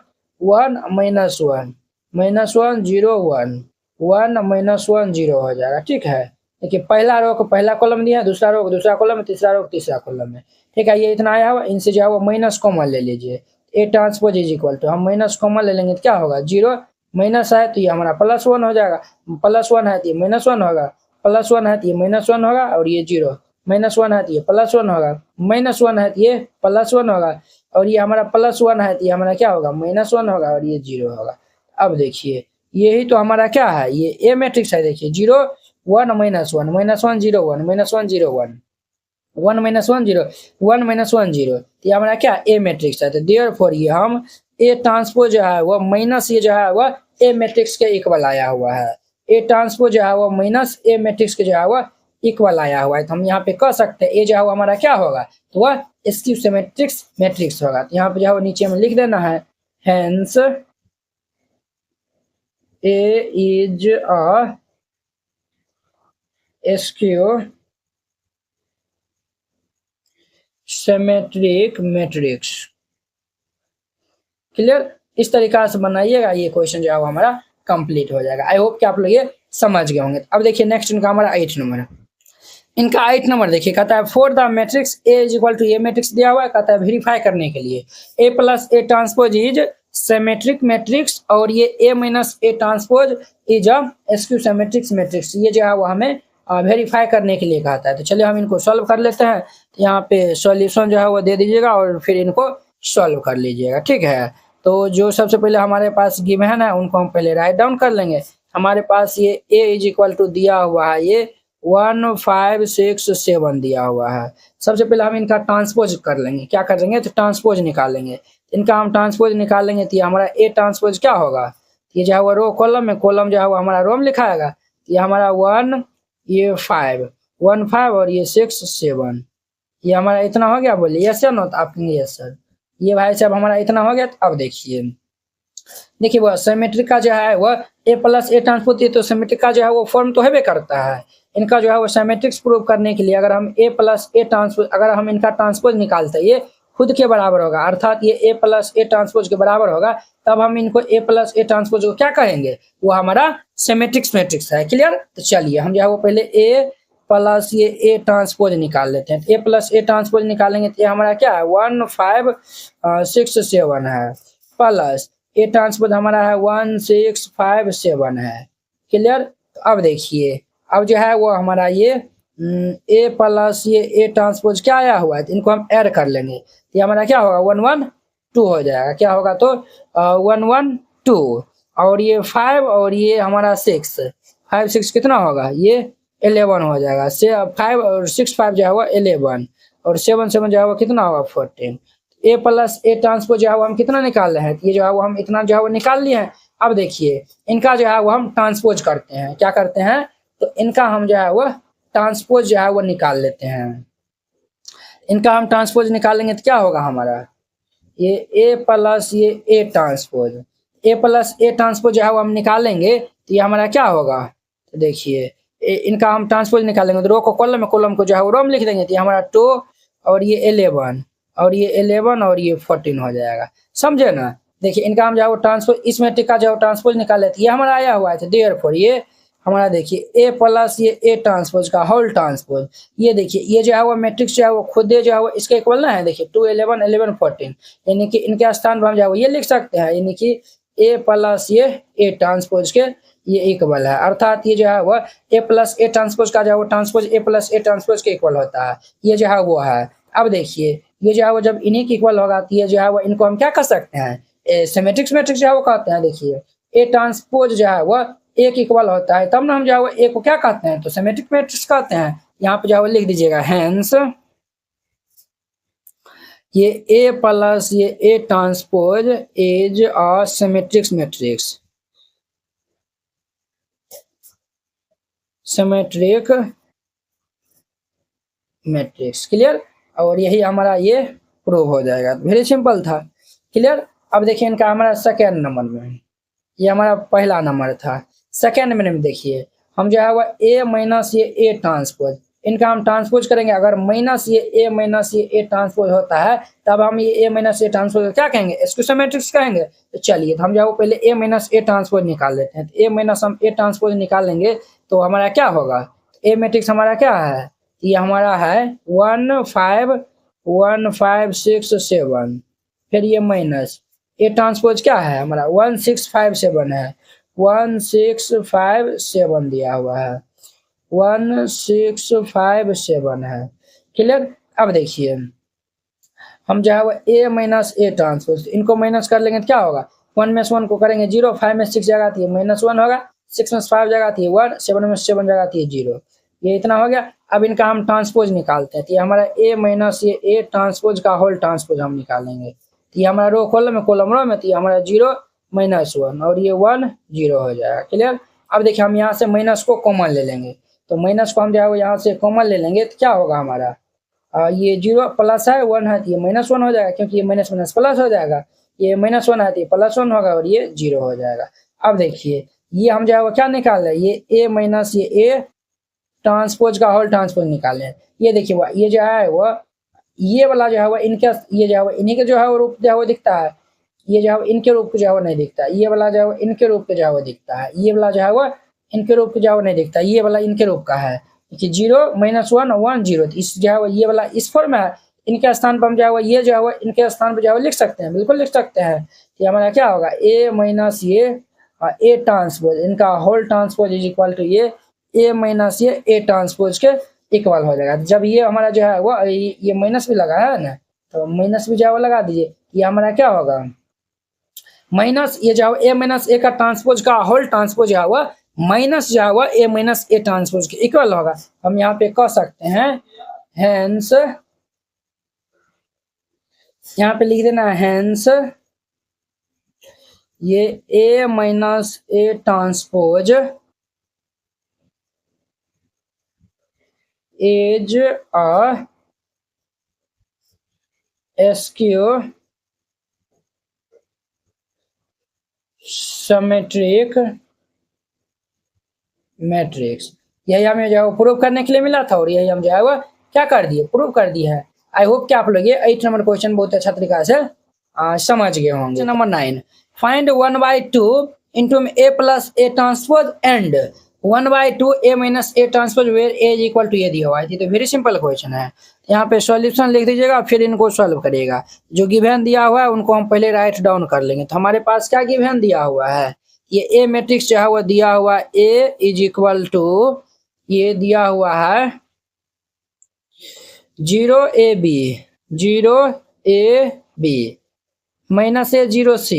1 -1 -1 0 1 1 -1 0 हो जाएगा। ठीक है, देखिए पहला रो को पहला कॉलम दिया, दूसरा रो को दूसरा कॉलम में, तीसरा रो को तीसरा कॉलम में। ठीक है, ये इतना आया हुआ, इनसे जो है वो माइनस कॉमन ले लीजिए। A transpose is equal to हम माइनस कॉमन ले लेंगे तो क्या होगा, 0 माइनस है तो ये हमारा +1 हो जाएगा, +1 है तो ये -1 होगा, +1 है तो ये -1 होगा, और ये 0 -1 है तो ये +1 होगा, -1 है तो ये +1 होगा, और ये हमारा +1 है तो ये हमारा क्या होगा, -1 होगा, और ये 0 होगा। अब देखिए यही तो हमारा क्या है, ये ए मैट्रिक्स है। देखिए 0 1 -1 -1 0 1 -1 0 1 1 -1 0 1 -1 0, ये हमारा क्या ए मैट्रिक्स है। तो देयरफॉर ये हम ए ट्रांसपोज जो है वो माइनस ये जो है वो ए मैट्रिक्स के इक्वल आया हुआ है। ए ट्रांसपोज जो है वो माइनस ए मैट्रिक्स के जो है वो इक्वल आया हुआ है। तो हम यहाँ पे कह सकते हैं ए जो है वो हमारा क्या होगा, तो वह स्क्यू सिमेट्रिक मैट्रिक्स होगा। तो यहाँ पे जो है नीचे में लिख देना है, hence A is a skew symmetric matrix. Clear, इस तरीका से बनाइएगा, ये क्वेश्चन जो है हमारा कंप्लीट हो जाएगा। आई होप कि आप लोग ये समझ गए होंगे। अब देखिए नेक्स्ट इनका हमारा 8 नंबर, इनका 8 नंबर देखिए, कहता है for the matrix A is equal to A matrix दिया हुआ है, कहता है वेरीफाई करने के लिए A plus A transpose is symmetric matrix और ये A minus A transpose is a skew symmetrics matrix, ये जो है वो हमें वेरीफाई करने के लिए कहता है। तो चलिए हम इनको सॉल्व कर लेते हैं। तो यहाँ पे सॉल्यूशन जो है वो दे दीजिएगा और फिर इनको सॉल्व कर लीजिएगा, ठीक है। तो जो सबसे पहले हमारे पास गिवन है उनको हम पहले राइट डाउन कर लेंगे। हमारे पास ये ए इज इक्वल टू दिया हुआ है, ये 1 5 6 7 दिया हुआ है। सबसे पहले हम इनका ट्रांसपोज कर लेंगे। क्या करेंगे तो ट्रांसपोज निकालेंगे। इनका हम ट्रांसपोज निकालेंगे तो ये हमारा ए ट्रांसपोज क्या होगा, ये जो है वो रो कॉलम में, कॉलम जो है वो हमारा रो में लिखाएगा। ये हमारा 1 ये 5 1 5 और ये 6 7, ये हमारा इतना हो गया। बोलिए यस या नो, तो आप कहेंगे यस सर। ये भाई साहब हमारा इतना हो गया। तो अब देखिए वो सिमेट्रिक का जो है वह ए प्लस ए ट्रांसपोज, तो सिमेट्रिक का जो है वो फॉर्म तो है करता है। इनका जो है वो सिमेट्रिक्स प्रूव करने के लिए अगर हम ए प्लस ए ट्रांसपोज, अगर हम इनका ट्रांसपोज निकालते हैं ये खुद के बराबर होगा, अर्थात ये ए प्लस ए ट्रांसपोज के बराबर होगा, तब हम इनको ए प्लस ए ट्रांसपोज को क्या कहेंगे, वो हमारा सिमेट्रिक्स मैट्रिक्स है। क्लियर। तो चलिए हम जो है वो पहले ए प्लस ये ए ट्रांसपोज निकाल लेते हैं। ए प्लस ए ट्रांसपोज निकालेंगे तो ये हमारा क्या है 1 5 6 7 है, प्लस ए ट्रांसपोज हमारा है 1 6 5 7 है। क्लियर। अब देखिए अब जो है वो हमारा ये ए प्लस ये ए ट्रांसपोज क्या आया हुआ है, तो इनको हम ऐड कर लेंगे। तो ये हमारा क्या होगा 1 1 2 हो जाएगा। क्या होगा तो 1 1 2 और ये 5 और ये हमारा 6 5 6 कितना होगा, ये 11 हो जाएगा। से 5 और 6 5 जो है वो 11 और 7 7 जो है वो कितना होगा 14। ए प्लस ए ट्रांसपोज जो है वो हम कितना निकाल रहे हैं, ये जो है वो हम इतना जो है वो निकाल लिए हैं। अब देखिए इनका जो है वो हम ट्रांसपोज करते हैं। क्या करते हैं तो इनका हम जो है वो ट्रांसपोज जो है वो निकाल लेते हैं। इनका हम ट्रांसपोज निकालेंगे तो क्या होगा हमारा, ये ए प्लस ये A transpose, A plus A transpose जो है वो हम निकालेंगे तो ये हमारा क्या होगा। तो देखिए इनका हम ट्रांसपोज निकालेंगे तो रो को कॉलम में, कॉलम को जो है वो रो में लिख देंगे। तो ये हमारा 2 और ये 11 और ये 11 और ये 14 हो जाएगा। समझे ना। देखिए इनका हम जो है वो ट्रांसपोज, इस मैट्रिक्स का जो है ट्रांसपोज निकाले तो ये हमारा आया हुआ है। देयरफॉर ये हमारा देखिए ए प्लस ये ए ट्रांसपोज का होल ट्रांसपोज, ये देखिए ये जो है वो मैट्रिक्स जो है वो खुद जो है वो इसके इक्वल ना है। देखिए 2 11 11 14, यानी कि इनके स्थान पर हम जो है वो ये लिख सकते हैं, यानी कि ए प्लस ये ए ट्रांसपोज के ये इक्वल है। अर्थात ये जो है वो ए प्लस ए ट्रांसपोज का जो है वो transpose A plus A transpose के इक्वल होता है, ये जो है वो है। अब देखिए ये जो है वो जब इन्हीं के इक्वल होगा तो ये जो है वो इनको हम क्या कर सकते हैं, सिमेट्रिक्स मैट्रिक्स जो है वो कहते हैं। देखिए ए ट्रांसपोज जो है वो एक इक्वल होता है, तब ना हम जो है वो ए को क्या कहते हैं तो सिमेट्रिक मैट्रिक्स कहते हैं। यहाँ पे जो है वो लिख दीजिएगा हेंस ये ए प्लस ये A transpose is a symmetrics matrix, symmetric matrix. Clear. और यही हमारा ये प्रूव हो जाएगा। वेरी सिंपल था। क्लियर। अब देखिए इनका हमारा सेकेंड नंबर में, ये हमारा पहला नंबर था। सेकेंड में देखिए हम जो है वो ए माइनस ये ए ट्रांसपोज, इनका हम ट्रांसपोज करेंगे। अगर माइनस ये ए ट्रांसपोज होता है तब हम ये ए माइनस ए ट्रांसपोज क्या कहेंगे, स्क्यू मैट्रिक्स कहेंगे। तो चलिए तो हम जो है वो पहले ए माइनस ए ट्रांसपोज निकाल लेते हैं। तो ए माइनस हम ए ट्रांसपोज निकाल लेंगे तो हमारा क्या होगा, ए मैट्रिक्स हमारा क्या है, ये हमारा है 1 5 1 5 6 7, फिर ये माइनस ए ट्रांसपोज क्या है हमारा 1 6 5 7 है, 1 6 5 7 दिया हुआ है, 1 6 5 7 है। क्लियर। अब देखिए हम जो है वो ए माइनस ए ट्रांसपोज, इनको माइनस कर लेंगे तो क्या होगा, 1 में से 1 को करेंगे 0, 5 में 6 जगह थी -1 होगा, 6 में 5 जगह थी 1, 7 में 7 जगह थी 0, ये इतना हो गया। अब इनका हम ट्रांसपोज निकालते हैं। तो ये हमारा ए माइनस ये ए ट्रांसपोज का होल ट्रांसपोज हम निकालेंगे। तो ये हमारा रो कॉलम में, कॉलम रो में, तो ये हमारा 0 -1 और ये 1 0 हो जाएगा। क्लियर। अब देखिए हम यहाँ से माइनस को कॉमन ले लेंगे। तो माइनस को हम जो है वो यहाँ से कॉमन ले लेंगे तो क्या होगा हमारा, ये 0 प्लस है 1 है तो ये -1 हो जाएगा, क्योंकि ये माइनस माइनस प्लस हो जाएगा। ये -1 है तो ये +1 होगा और ये 0 हो जाएगा। अब देखिए ये हम जो है वो क्या निकाल रहे हैं, ये ए माइनस ये ए ट्रांसपोज का होल ट्रांसपोज निकाले हैं। ये देखिए वो ये जो है वो ये वाला जो है वो इनके, ये जो है वो इन्हीं के जो है वो रूप जो है वो दिखता है, ये जो है इनके रूप में जो है वो नहीं दिखता, ये वाला जो है इनके रूप में जो है वो दिखता है, ये वाला जो है वो इनके रूप में जो है वो नहीं दिखता, ये वाला इनके रूप का है कि 0 -1 1 0, इस जो है वो ये वाला इस फॉर्म में है। इनके स्थान पर हम जो है वो ये जो है वो इनके स्थान पर जो है वो लिख सकते हैं, बिल्कुल लिख सकते हैं। कि हमारा क्या होगा a माइनस ये a ट्रांसपोज, इनका whole transpose is equal to ये a माइनस ये a ट्रांसपोज के इक्वल हो जाएगा। जब ये हमारा जो है वो ये माइनस भी लगा है ना, तो माइनस भी जो है वो लगा दीजिए। ये हमारा क्या होगा माइनस ये जो है a माइनस a का ट्रांसपोज का होल ट्रांसपोज है वो माइनस जो है वो a माइनस a ट्रांसपोज के इक्वल होगा। हम यहाँ पे कह सकते हैं हेंस, यहाँ पे लिख देना हेंस ये a minus a transpose is a skew symmetric matrix. यही हमें जो है प्रूव करने के लिए मिला था और यही हम जो है वो क्या कर दिए, प्रूव कर दिया है। आई होप कि आप लोग ये 8 नंबर क्वेश्चन बहुत अच्छा तरीका से समझ गए होंगे। Number 9, find 1/2 into a plus a transpose and 1/2 a minus a transpose where a is equal to ये दिया हुआ है। तो वेरी सिंपल क्वेश्चन है। यहाँ पे सॉल्यूशन लिख दीजिएगा फिर इनको सॉल्व करिएगा। जो गिवन दिया हुआ है उनको हम पहले राइट डाउन कर लेंगे। तो हमारे पास क्या गिवन दिया हुआ है, ये ए मैट्रिक्स जो है वो दिया हुआ ए इज इक्वल टू ये दिया हुआ है 0ab 0ab minus a 0c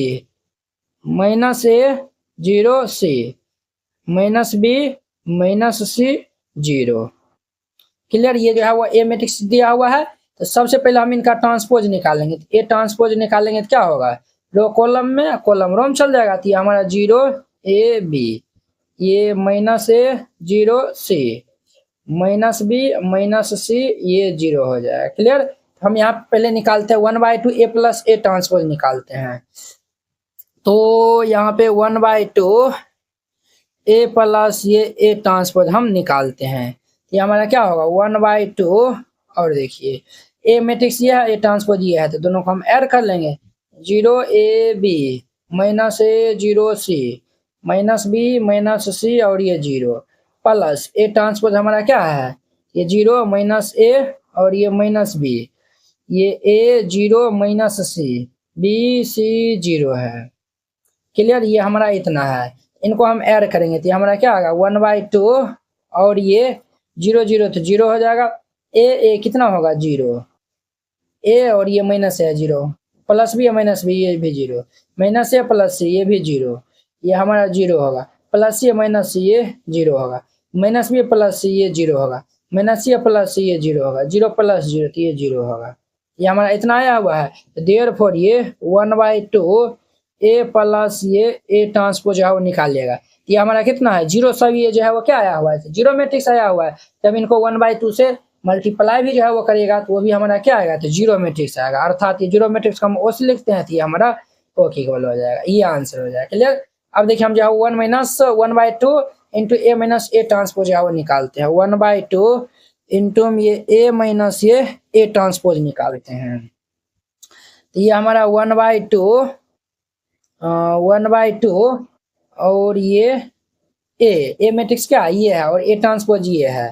minus a 0c minus b minus c 0। Clear. ये जो है वो ए मैट्रिक्स दिया हुआ है। तो सबसे पहले हम इनका ट्रांसपोज निकालेंगे। तो ए ट्रांसपोज निकालेंगे तो क्या होगा, रो कॉलम में कॉलम रो में चल जाएगा। तो ये हमारा 0ab ये minus a 0c minus b minus c ये 0 हो जाएगा। क्लियर। हम यहाँ पहले निकालते हैं 1/2 a प्लस a ट्रांसपोज निकालते हैं। तो यहाँ पे 1/2 a प्लस ये a ट्रांसपोज हम निकालते हैं। ये हमारा क्या होगा 1/2 और देखिए a मैट्रिक्स ये है, a ट्रांसपोज ये है, तो दोनों को हम ऐड कर लेंगे। 0ab minus a 0c minus b minus c और ये 0 प्लस a ट्रांसपोज हमारा क्या है, ये 0 माइनस a और ये माइनस b, ये a 0 minus c b c 0 है। क्लियर। ये हमारा इतना है, इनको हम ऐड करेंगे तो हमारा क्या होगा 1/2 और ये 0 0 तो 0 हो जाएगा। a कितना होगा 0 a और ये माइनस है 0 प्लस b माइनस b ये भी 0 माइनस a प्लस c ये भी 0, ये हमारा 0 होगा। प्लस c माइनस c ये 0 होगा माइनस b प्लस c ये 0 होगा माइनस c प्लस c ये 0 होगा 0 प्लस 0 तो ये 0 होगा। ये हमारा इतना आया हुआ है। तो देयरफॉर ये 1/2 a प्लस ये a ट्रांसपोज है वो निकालिएगा। ये हमारा कितना है 0 सब ये जो है वो क्या आया हुआ है 0 मैट्रिक्स आया हुआ है। जब इनको 1/2 से मल्टीप्लाई भी जो है वो करिएगा तो वो भी हमारा क्या आएगा तो 0 मैट्रिक्स आएगा। अर्थात ये 0 मैट्रिक्स को हम ओस लिखते हैं तो ये हमारा ओ की इक्वल हो जाएगा। ये आंसर हो जाएगा। क्लियर। अब देखिए हम जो है 1 minus 1/2 into a minus a transpose है वो निकालते हैं। 1/2 इंटू ये a माइनस ये a ट्रांसपोज निकालते हैं। तो ये हमारा 1/2 और ये a मैट्रिक्स क्या ये है और a ट्रांसपोज ये है।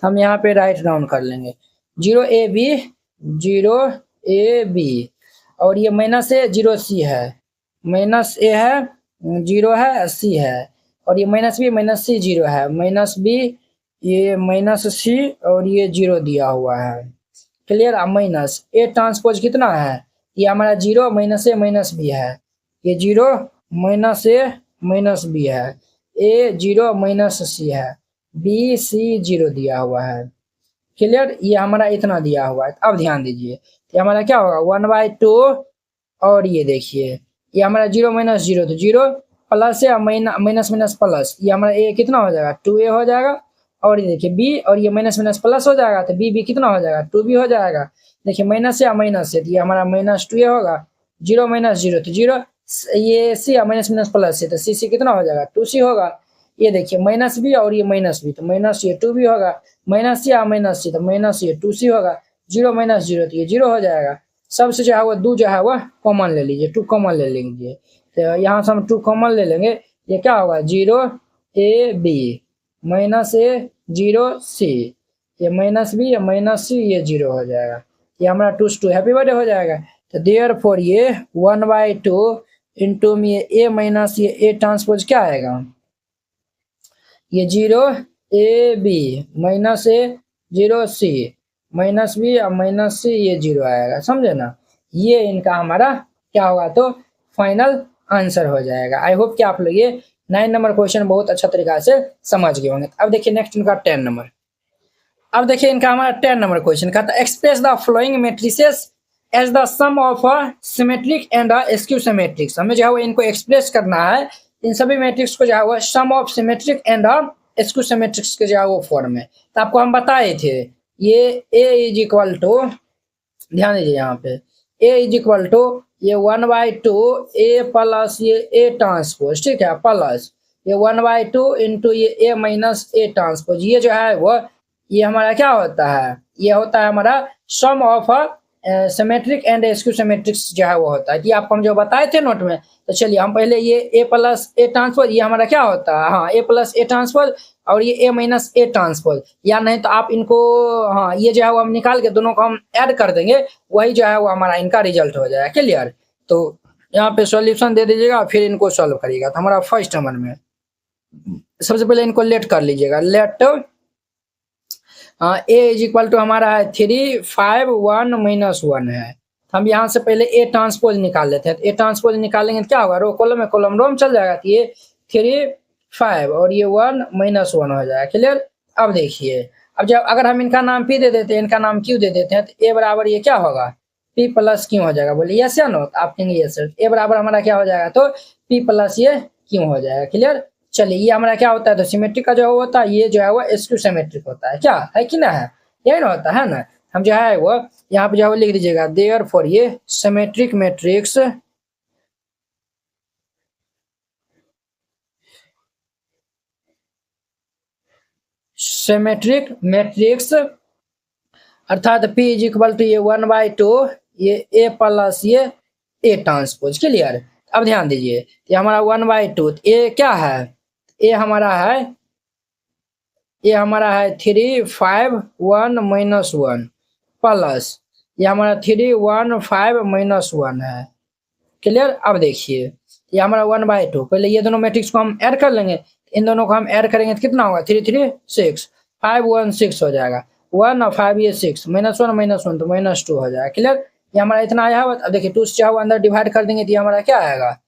तो हम यहाँ पे राइट डाउन कर लेंगे 0ab और ये माइनस a 0c है माइनस a है 0 है c है और ये माइनस b माइनस c 0 है माइनस b ये माइनस c और ये 0 दिया हुआ है। क्लियर। अब माइनस a ट्रांसपोज कितना है, ये हमारा 0 माइनस a माइनस b है, ये 0 माइनस a माइनस b है, a 0 माइनस c है, b c 0 दिया हुआ है। क्लियर। ये हमारा इतना दिया हुआ है। अब ध्यान दीजिए ये हमारा क्या होगा 1/2 और ये देखिए ये हमारा 0 माइनस 0 तो 0 प्लस है माइनस माइनस प्लस, ये हमारा a कितना हो जाएगा 2a हो जाएगा और ये देखिए b और ये माइनस माइनस प्लस हो जाएगा तो b कितना हो जाएगा 2b हो जाएगा। देखिए माइनस से माइनस है तो ये हमारा माइनस 2a होगा 0 माइनस 0 तो 0 ये c माइनस माइनस प्लस है तो c कितना हो जाएगा 2c होगा। ये देखिए माइनस b और ये माइनस b तो माइनस ये 2b होगा माइनस c माइनस c तो माइनस ये 2c होगा 0 माइनस 0 तो ये 0 हो जाएगा। सबसे जो है वो 2 जो है वह कॉमन ले लीजिए, 2 कॉमन ले लीजिए। तो यहाँ से हम 2 कॉमन ले लेंगे, ये क्या होगा 0ab माइनस ए 0c, ये माइनस बी, ये माइनस सी, ये 0 हो जाएगा। ये हमारा 2 से 2 हैप्पी बर्थडे हो जाएगा। तो देयरफॉर ये 1/2 इंटू में ए माइनस ये ए ट्रांसपोज क्या आएगा, ये 0ab माइनस ए 0c माइनस बी और माइनस सी, ये 0 आएगा, समझे ना। ये इनका हमारा क्या होगा तो फाइनल आंसर हो जाएगा। आई होप कि आप लोग ये 9 नंबर क्वेश्चन बहुत अच्छा तरीका से समझ गए होंगे। अब देखिए नेक्स्ट इनका 10 नंबर। अब देखिए इनका हमारा 10 नंबर क्वेश्चन का था express the following matrices as the sum of a symmetric and a skew symmetrics. हमें जो है वो इनको एक्सप्रेस करना है, इन सभी मैट्रिक्स को जो है वो sum of symmetric and a skew symmetrics के जो है वो फॉर्म में। तो आपको हम बताए थे ये ए इज इक्वल टू, ध्यान दीजिए यहाँ पे ए इज इक्वल टू ये 1/2 ए प्लस ये ए ट्रांसपोज, ठीक है, प्लस ये 1/2 इंटू ये ए माइनस ए ट्रांसपोज। ये जो है वो ये हमारा क्या होता है, ये होता है हमारा सम ऑफ सिमेट्रिक एंड स्क्यू सिमेट्रिक्स जो है वो होता है कि आपको हम जो बताए थे नोट में। तो चलिए हम पहले ये ए प्लस ए ट्रांसपोज, ये हमारा क्या होता है, हाँ ए प्लस ए ट्रांसपोज और ये ए माइनस ए ट्रांसपोज, या नहीं तो आप इनको हाँ ये जो है वो हम निकाल के दोनों को हम ऐड कर देंगे, वही जो है वो हमारा इनका रिजल्ट हो जाएगा, क्लियर। तो यहाँ पे सॉल्यूशन दे दीजिएगा फिर इनको सॉल्व करिएगा। तो हमारा फर्स्ट नंबर में सबसे पहले इनको लेट कर लीजिएगा, let A is equal to हमारा है 3 5 1 माइनस 1 है। हम यहाँ से पहले ए ट्रांसपोज निकाल लेते हैं। तो ए ट्रांसपोज निकालेंगे तो क्या होगा, रो कॉलम में कॉलम रो में चल जाएगा। तो ये 3 5 और ये 1 माइनस 1 हो जाएगा, क्लियर। अब देखिए अब जब अगर हम इनका नाम पी दे देते हैं, इनका नाम क्यू दे देते हैं, तो ए बराबर ये क्या होगा पी प्लस क्यू हो जाएगा। बोलिए यस या नो, तो आप कहेंगे यस सर। ए बराबर हमारा क्या हो जाएगा तो पी प्लस ये क्यू हो जाएगा, क्लियर। चलिए ये हमारा क्या होता है तो सिमेट्रिक का जो होता है ये जो है वो स्क्यू सिमेट्रिक होता है, क्या है कि ना है, यही ना होता है ना। हम जो है वो यहाँ पे जो है वो लिख दीजिएगा देयरफॉर ये सिमेट्रिक मैट्रिक्स सिमेट्रिक मैट्रिक्स अर्थात P इज इक्वल टू ये 1/2 ये ए प्लस ये ए ट्रांसपोज, क्लियर। अब ध्यान दीजिए ये हमारा 1/2 ए क्या है, ए हमारा है 3 5 1 माइनस 1 प्लस ये हमारा 3 1 5 माइनस 1 है, क्लियर। अब देखिए ये हमारा 1/2, पहले ये दोनों मैट्रिक्स को हम ऐड कर लेंगे, इन दोनों को हम ऐड करेंगे तो कितना होगा 3 3 6 5 1 6 हो जाएगा, 1 और 5 ये 6 -1 तो -2 हो जाएगा, क्लियर। ये हमारा इतना आया हुआ। अब देखिए 2 से चाहे अंदर डिवाइड कर देंगे तो ये हमारा क्या आएगा,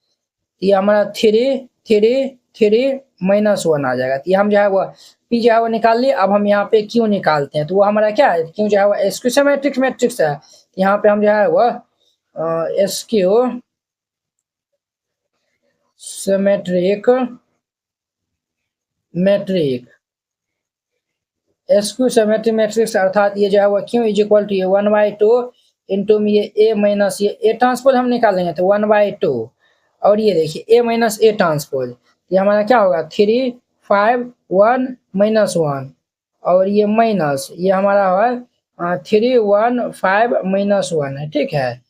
ये हमारा 3 3 3 -1 आ जाएगा। तो ये हम जो है वो पी जो है वो निकाल लिए। अब हम यहाँ पे क्यू निकालते हैं, तो वो हमारा क्या है, क्यू जो है वो स्क्यू सिमेट्रिक मैट्रिक्स है। यहाँ पे हम जो है वो skew symmetric matric skew symmetric matrix अर्थात ये जो है वो क्यू इज इक्वल टू ये 1/2 इंटू में ये ए माइनस ये ए ट्रांसपोज हम निकालेंगे तो 1/2 और ये देखिए ए माइनस ए ट्रांसपोज, ये हमारा क्या होगा 3 5 1 -1 और ये माइनस ये हमारा है 3 1 5 -1 है, ठीक है,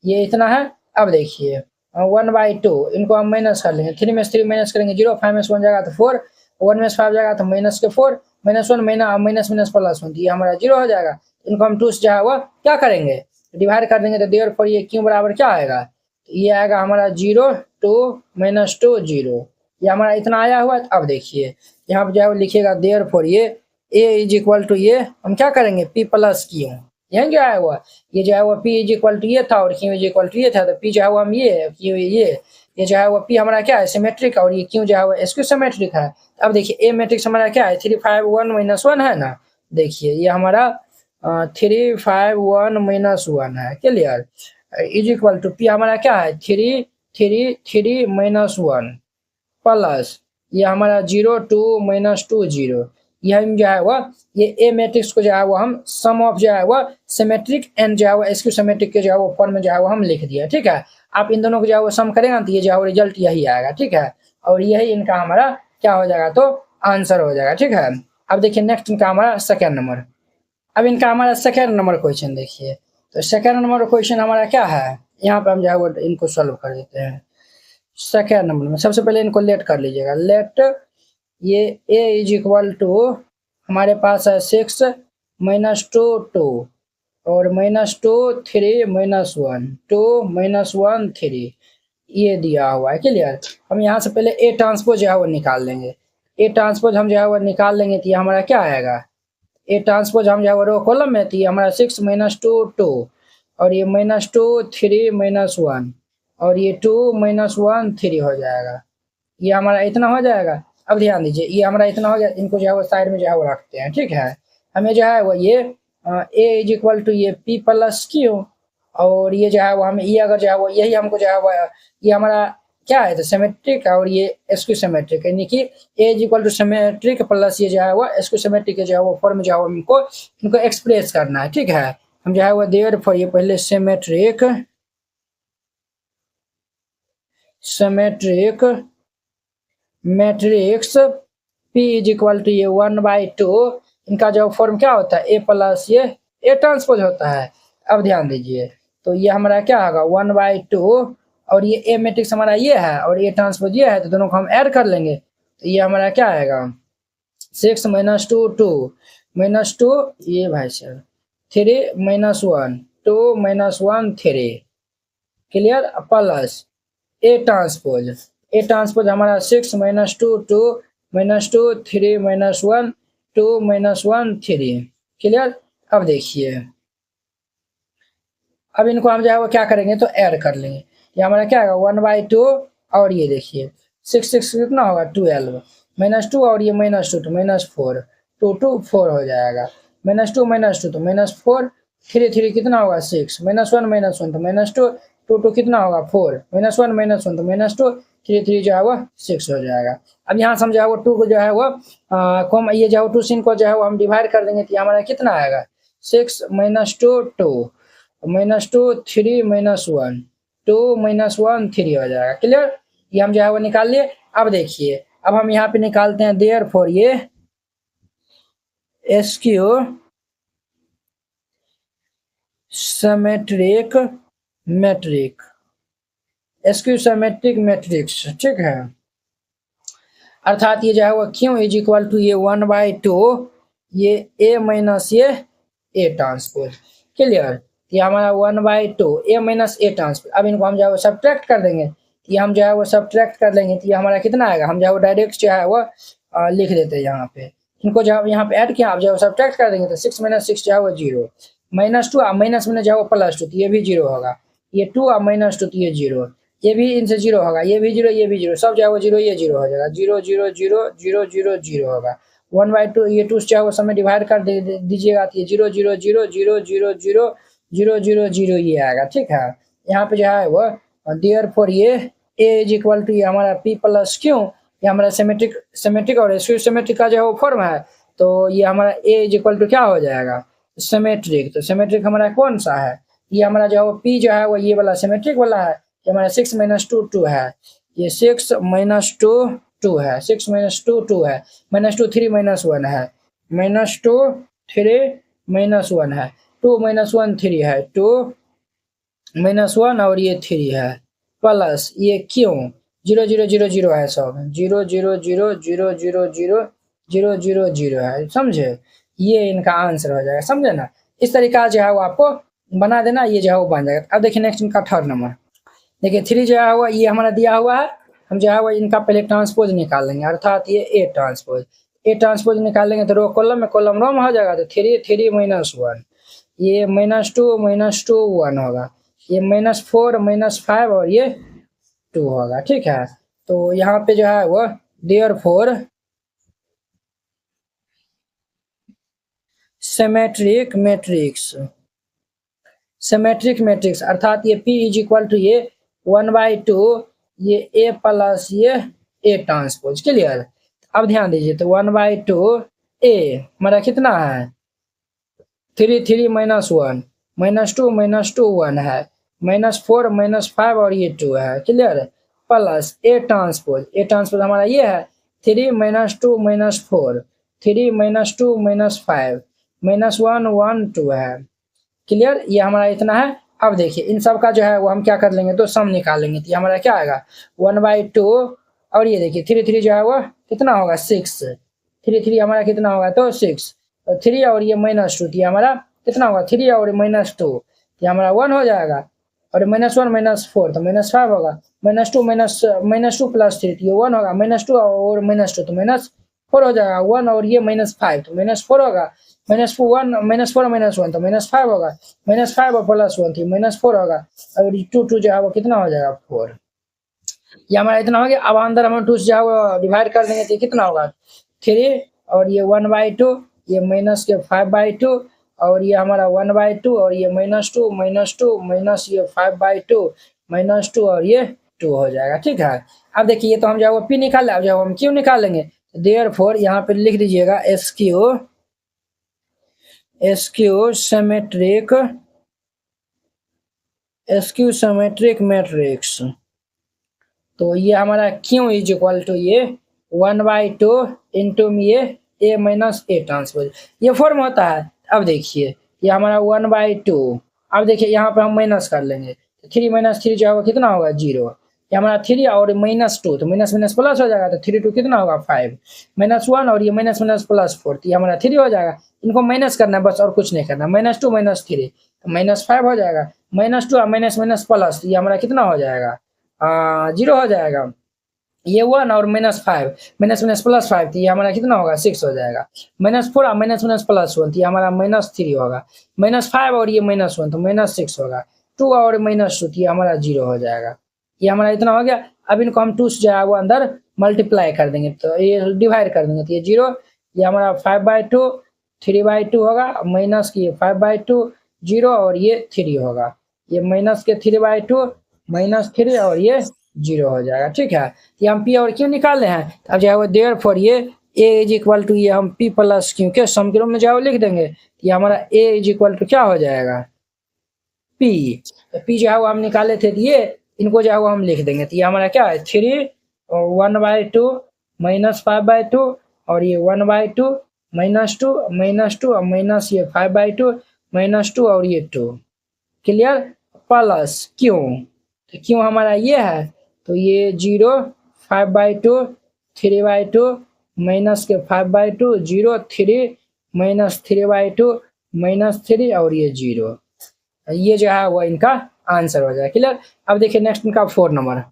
ये इतना है। अब देखिए 1/2 इनको हम माइनस कर लेंगे, 3 में से 3 माइनस करेंगे 0, 5 में से 1 जाएगा तो 4, 1 में से 5 जाएगा तो माइनस के 4, -1 माइनस माइनस प्लस 1, ये हमारा 0 हो जाएगा। इनको हम 2 से जो है वो क्या करेंगे डिवाइड कर देंगे, तो देयरफॉर ये क्यू बराबर क्या आएगा, तो ये आएगा हमारा 0 2 -2 0, ये हमारा इतना आया हुआ है। अब देखिए यहाँ पे जो है वो लिखिएगा देयरफॉर ये ए इज इक्वल टू ये हम क्या करेंगे पी प्लस क्यू, यही जो है वो ये जो है वो पी इज इक्वल टू ये था और क्यू इज इक्वल टू ये था, तो पी जो है वो हम ये क्यू ये जो है वो पी हमारा क्या है सिमेट्रिक और ये क्यू जो है वो स्क्यू सिमेट्रिक है। अब देखिए ए मैट्रिक्स हमारा क्या है 3 5 1 -1 है ना, देखिए ये हमारा 3 5 1 -1 है, क्लियर, इज इक्वल टू पी हमारा क्या है 3 3 3 -1 प्लस ये हमारा 0 2 -2 0, ये हम जो है वो ये ए मैट्रिक्स को जो है वो हम सम ऑफ जो है वो सिमेट्रिक एंड जो है वो स्क्यू सिमेट्रिक के जो है वो फॉर्म में जो है वो हम लिख दिया, ठीक है। आप इन दोनों को जो है वो सम करेंगे तो ये जो है वो रिजल्ट यही आएगा, ठीक है, और यही इनका हमारा क्या हो जाएगा तो आंसर हो जाएगा, ठीक है। अब देखिए नेक्स्ट इनका हमारा सेकेंड नंबर। अब इनका हमारा सेकेंड नंबर क्वेश्चन देखिए, तो सेकेंड नंबर क्वेश्चन हमारा क्या है, यहाँ पे हम जो है वो इनको सॉल्व कर देते हैं। सेकेंड नंबर में सबसे पहले इनको लेट कर लीजिएगा। लेट ये a इज इक्वल टू हमारे पास है 6 माइनस 2 और -2 3 -1 2 -1 3 ये दिया हुआ है। क्लियर। हम यहाँ से पहले ए ट्रांसपोज जो है वो निकाल लेंगे। ए ट्रांसपोज हम जो है वो निकाल लेंगे तो ये हमारा क्या आएगा, ए ट्रांसपोज हम जो है वो रो कॉलम में थी हमारा 6 -2 2 और ये -2 3 -1 और ये 2 -1 3 हो जाएगा। ये हमारा इतना हो जाएगा। अब ध्यान दीजिए ये हमारा इतना हो गया, इनको जो है वो साइड में जो है वो रखते हैं। ठीक है। हमें जो है वो ये ए इज इक्वल टू ये पी प्लस क्यू और ये जो है वो हमें ये अगर जो है वो यही हमको जो है वो ये हमारा क्या है तो सिमेट्रिक और ये स्क्यू सिमेट्रिक यानी कि A is equal to symmetric plus ये जो है वो स्क्यू सिमेट्रिक जो है वो फॉर्म जो है वो इनको एक्सप्रेस करना है। ठीक है। हम जो है वो देयरफॉर ये पहले symmetric matrix P is equal to ये 1/2 इनका जो फॉर्म क्या होता है ए प्लस ये ए ट्रांसपोज होता है। अब ध्यान दीजिए तो ये हमारा क्या होगा 1/2 और ये ए मैट्रिक्स हमारा ये है और ए ट्रांसपोज ये है तो दोनों को हम ऐड कर लेंगे तो ये हमारा क्या आएगा 6 -2 2 -2 ये भाई sir 3 -1 2 -1 3 clear plus A transpose हमारा 6 -2 2 -2 3 -1 2 -1 3 क्लियर। अब देखिए अब इनको हम जो है वो क्या करेंगे तो ऐड कर लेंगे। ये हमारा क्या होगा 1/2 और ये देखिए 6 कितना होगा 12 -2 और ये -2 तो -4 2 2 4 हो जाएगा। -2 -2 तो -4 3 3 कितना होगा 6 -1 -1 तो -2 2 2 कितना होगा 4 -1 -1 तो -2 3 3 जो है वो 6 हो जाएगा। अब यहाँ से हम जो है वो 2 को जो है वो कॉम ये जो है 2 sin को जो है वो हम डिवाइड कर देंगे तो हमारा कितना आएगा 6 -2 2 -2 3 -1 2 -1 3 हो जाएगा। क्लियर। ये हम जो है वो निकाल लिए। अब देखिए अब हम यहाँ पे निकालते हैं देयरफॉर ये स्क्यू सिमेट्रिक मैट्रिक्स। ठीक है। अर्थात ये जो है वो क्यों इज इक्वल टू ये 1/2 ये ए माइनस ये ए ट्रांसपोज। क्लियर। ये हमारा 1/2 ए माइनस ए ट्रांसपोज। अब इनको हम जो है वो सब्ट्रैक्ट कर देंगे ये हम जो है वो सब्ट्रैक्ट कर लेंगे तो ये हमारा कितना आएगा हम जो है वो डायरेक्ट जो है वो लिख देते हैं यहाँ पे। इनको जब यहाँ पे ऐड किया आप जो है सब्ट्रैक्ट कर देंगे तो 6 - 6 जो है वो 0 -2 माइनस में जो है वो +2 तो ये भी 0 होगा। ये 2 और -2 तो ये 0 ये भी इनसे 0 होगा ये भी 0 ये भी 0 सब जो है वो 0 ये 0 हो जाएगा 0 0 0 0 0 0 होगा। 1/2 ये 2 जो है वो समय डिवाइड कर दीजिएगा तो ये 0 0 0 0 0 0 0 0 0 ये आएगा। ठीक है। यहाँ पे जो है वो देयरफॉर ये ए इज इक्वल टू ये हमारा P प्लस क्यू ये हमारा सिमेट्रिक और स्क्यू सिमेट्रिक का जो है वो फॉर्म है तो ये हमारा ए इज इक्वल टू क्या हो जाएगा सिमेट्रिक। तो सिमेट्रिक हमारा कौन सा है ये हमारा जो है वो P जो है वो ये वाला सिमेट्रिक वाला है। ये हमारा 6 -2 2 है ये 6 -2 2 है 6 -2 2 है -2 3 -1 है -2 3 -1 है 2 -1 3 है 2 -1 और ये 3 है प्लस ये क्यों 0 0 0 0 है सब 0 0 0 0 0 0 0 0 0 है। समझे ये इनका आंसर हो जाएगा। समझे ना। इस तरीका जो है वो आपको बना देना ये जो है वो बन जाएगा। अब देखिए नेक्स्ट इनका थर्ड नंबर देखिए 3 जो है वो ये हमारा दिया हुआ है हम जो है वो इनका पहले ट्रांसपोज निकाल लेंगे अर्थात ये ए ट्रांसपोज निकाल लेंगे तो रो कॉलम में कॉलम रो में हो जाएगा तो 3 3 -1 ये -2 -2 1 होगा ये -4 -5 और ये 2 होगा। ठीक है। तो यहाँ पे जो है वो देयरफॉर सिमेट्रिक मैट्रिक्स अर्थात ये P इज इक्वल टू ये 1/2 ये ए प्लस ये ए ट्रांसपोज। क्लियर। अब ध्यान दीजिए तो 1/2 ए हमारा कितना है 3 3 -1 -2 -2 1 है -4 -5 और ये 2 है। क्लियर। प्लस ए ट्रांसपोज हमारा ये है 3 -2 -4 3 -2 -5 -1 1 2 है क्लियर, ये हमारा इतना है। अब देखिए इन सब का जो है वो हम क्या कर लेंगे, तो सम निकालेंगे, तो ये हमारा क्या आएगा 1/2, और ये देखिए 3 जो है वो कितना होगा 6, 3 हमारा कितना होगा तो 6, और 3 और ये -2, ये हमारा कितना होगा 3 और -2, ये हमारा 1 हो जाएगा, और -1 -4 तो -5 होगा, -2 प्लस 3 तो ये 1 होगा, -2 और -2 तो -4 हो जाएगा, 1 और ये -5 तो -4 होगा, -4 -1 तो -5 होगा, -5 और +1 तो -4 होगा, और 2 जो है वो कितना हो जाएगा 4, ये हमारा इतना हो गया। अब अंदर हम 2 जो है वो डिवाइड कर देंगे तो कितना होगा 3, और ये 1/2, ये माइनस के 5/2, और ये हमारा 1/2, और ये -2 -2 माइनस ये 5/2 -2 और ये 2 हो जाएगा। ठीक है, अब देखिए ये तो हम जो है वो p निकाले, अब जो हम q निकालेंगे, देयरफॉर यहाँ पे लिख दीजिएगा SQ सिमेट्रिक मैट्रिक्स। तो ये हमारा q इज इक्वल टू ये 1/2 इंटू ये a माइनस a ट्रांसपोज, ये फॉर्म होता है। अब देखिए ये हमारा 1/2, अब देखिए यहाँ पे हम माइनस कर लेंगे, 3 - 3 जो है वो कितना होगा 0, ये हमारा 3 और -2 तो माइनस माइनस प्लस हो जाएगा, तो 3 2 कितना होगा 5, -1 और ये माइनस माइनस +4 तो ये हमारा 3 हो जाएगा, इनको माइनस करना है बस और कुछ नहीं करना, -2 -3 तो -5 हो जाएगा, -2 और माइनस माइनस प्लस तो ये हमारा कितना हो जाएगा 0 हो जाएगा, ये 1 और -5 माइनस माइनस +5 तो ये हमारा कितना होगा 6 हो जाएगा, -4 और माइनस माइनस +1 तो ये हमारा -3 होगा, -5 और ये -1 तो -6 होगा, 2 और -2 तो ये हमारा 0 हो जाएगा, ये हमारा इतना हो गया। अब इनको हम 2 से जो है वो अंदर मल्टीप्लाई कर देंगे, तो ये डिवाइड कर देंगे तो ये 0, ये हमारा 5/2 3/2 होगा, माइनस की 5/2 0 और ये 3 होगा, ये माइनस के 3/2 -3 और ये 0 हो जाएगा। ठीक है, ये हम p और q निकाले हैं, अब जो है वो देयरफॉर ये a इज इक्वल टू ये हम p प्लस q के सम के रूप में जो है वो लिख देंगे, ये हमारा a इज इक्वल टू क्या हो जाएगा p, तो p जो है वो हम निकाले थे, ये इनको जो है वो हम लिख देंगे, तो ये हमारा क्या है 3 और 1/2 -5/2 और ये 1/2 -2 -2 और माइनस ये 5/2 -2 और ये 2, क्लियर, प्लस q, तो क्यों हमारा ये है, तो ये 0 5/2 3/2 माइनस के 5/2 0 3 -3/2 -3 और ये 0, ये जो है वो इनका आंसर हो जाएगा, क्लियर। अब देखिए नेक्स्ट इनका 4 नंबर,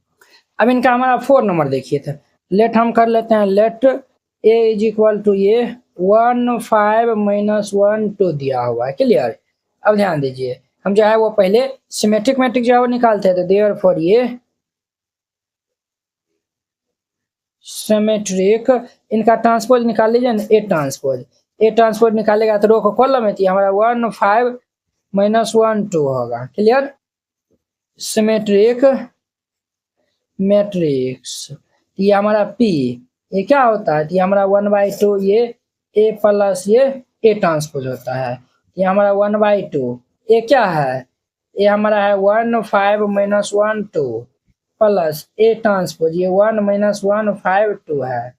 अब इनका हमारा 4 नंबर देखिए थे, लेट हम कर लेते हैं, let a is equal to ये 1 5 -1 2 दिया हुआ है, क्लियर। अब ध्यान दीजिए हम जो है वो पहले सिमेट्रिक मैट्रिक्स जो है वो निकालते हैं, तो देयरफॉर ये सिमेट्रिक इनका ट्रांसपोज निकाल लीजिए ना, ए ट्रांसपोज निकालेगा तो रो को कॉलम है, तो हमारा 1 5 -1 2 होगा, क्लियर। सिमेट्रिक मैट्रिक्स, ये हमारा p, ये क्या होता है, ये हमारा 1/2 ये a प्लस ये a ट्रांसपोज होता है, ये हमारा 1/2 ये क्या है, ये हमारा है 1 5 -1 2 प्लस a ट्रांसपोज ये 1 -1 5 2 है,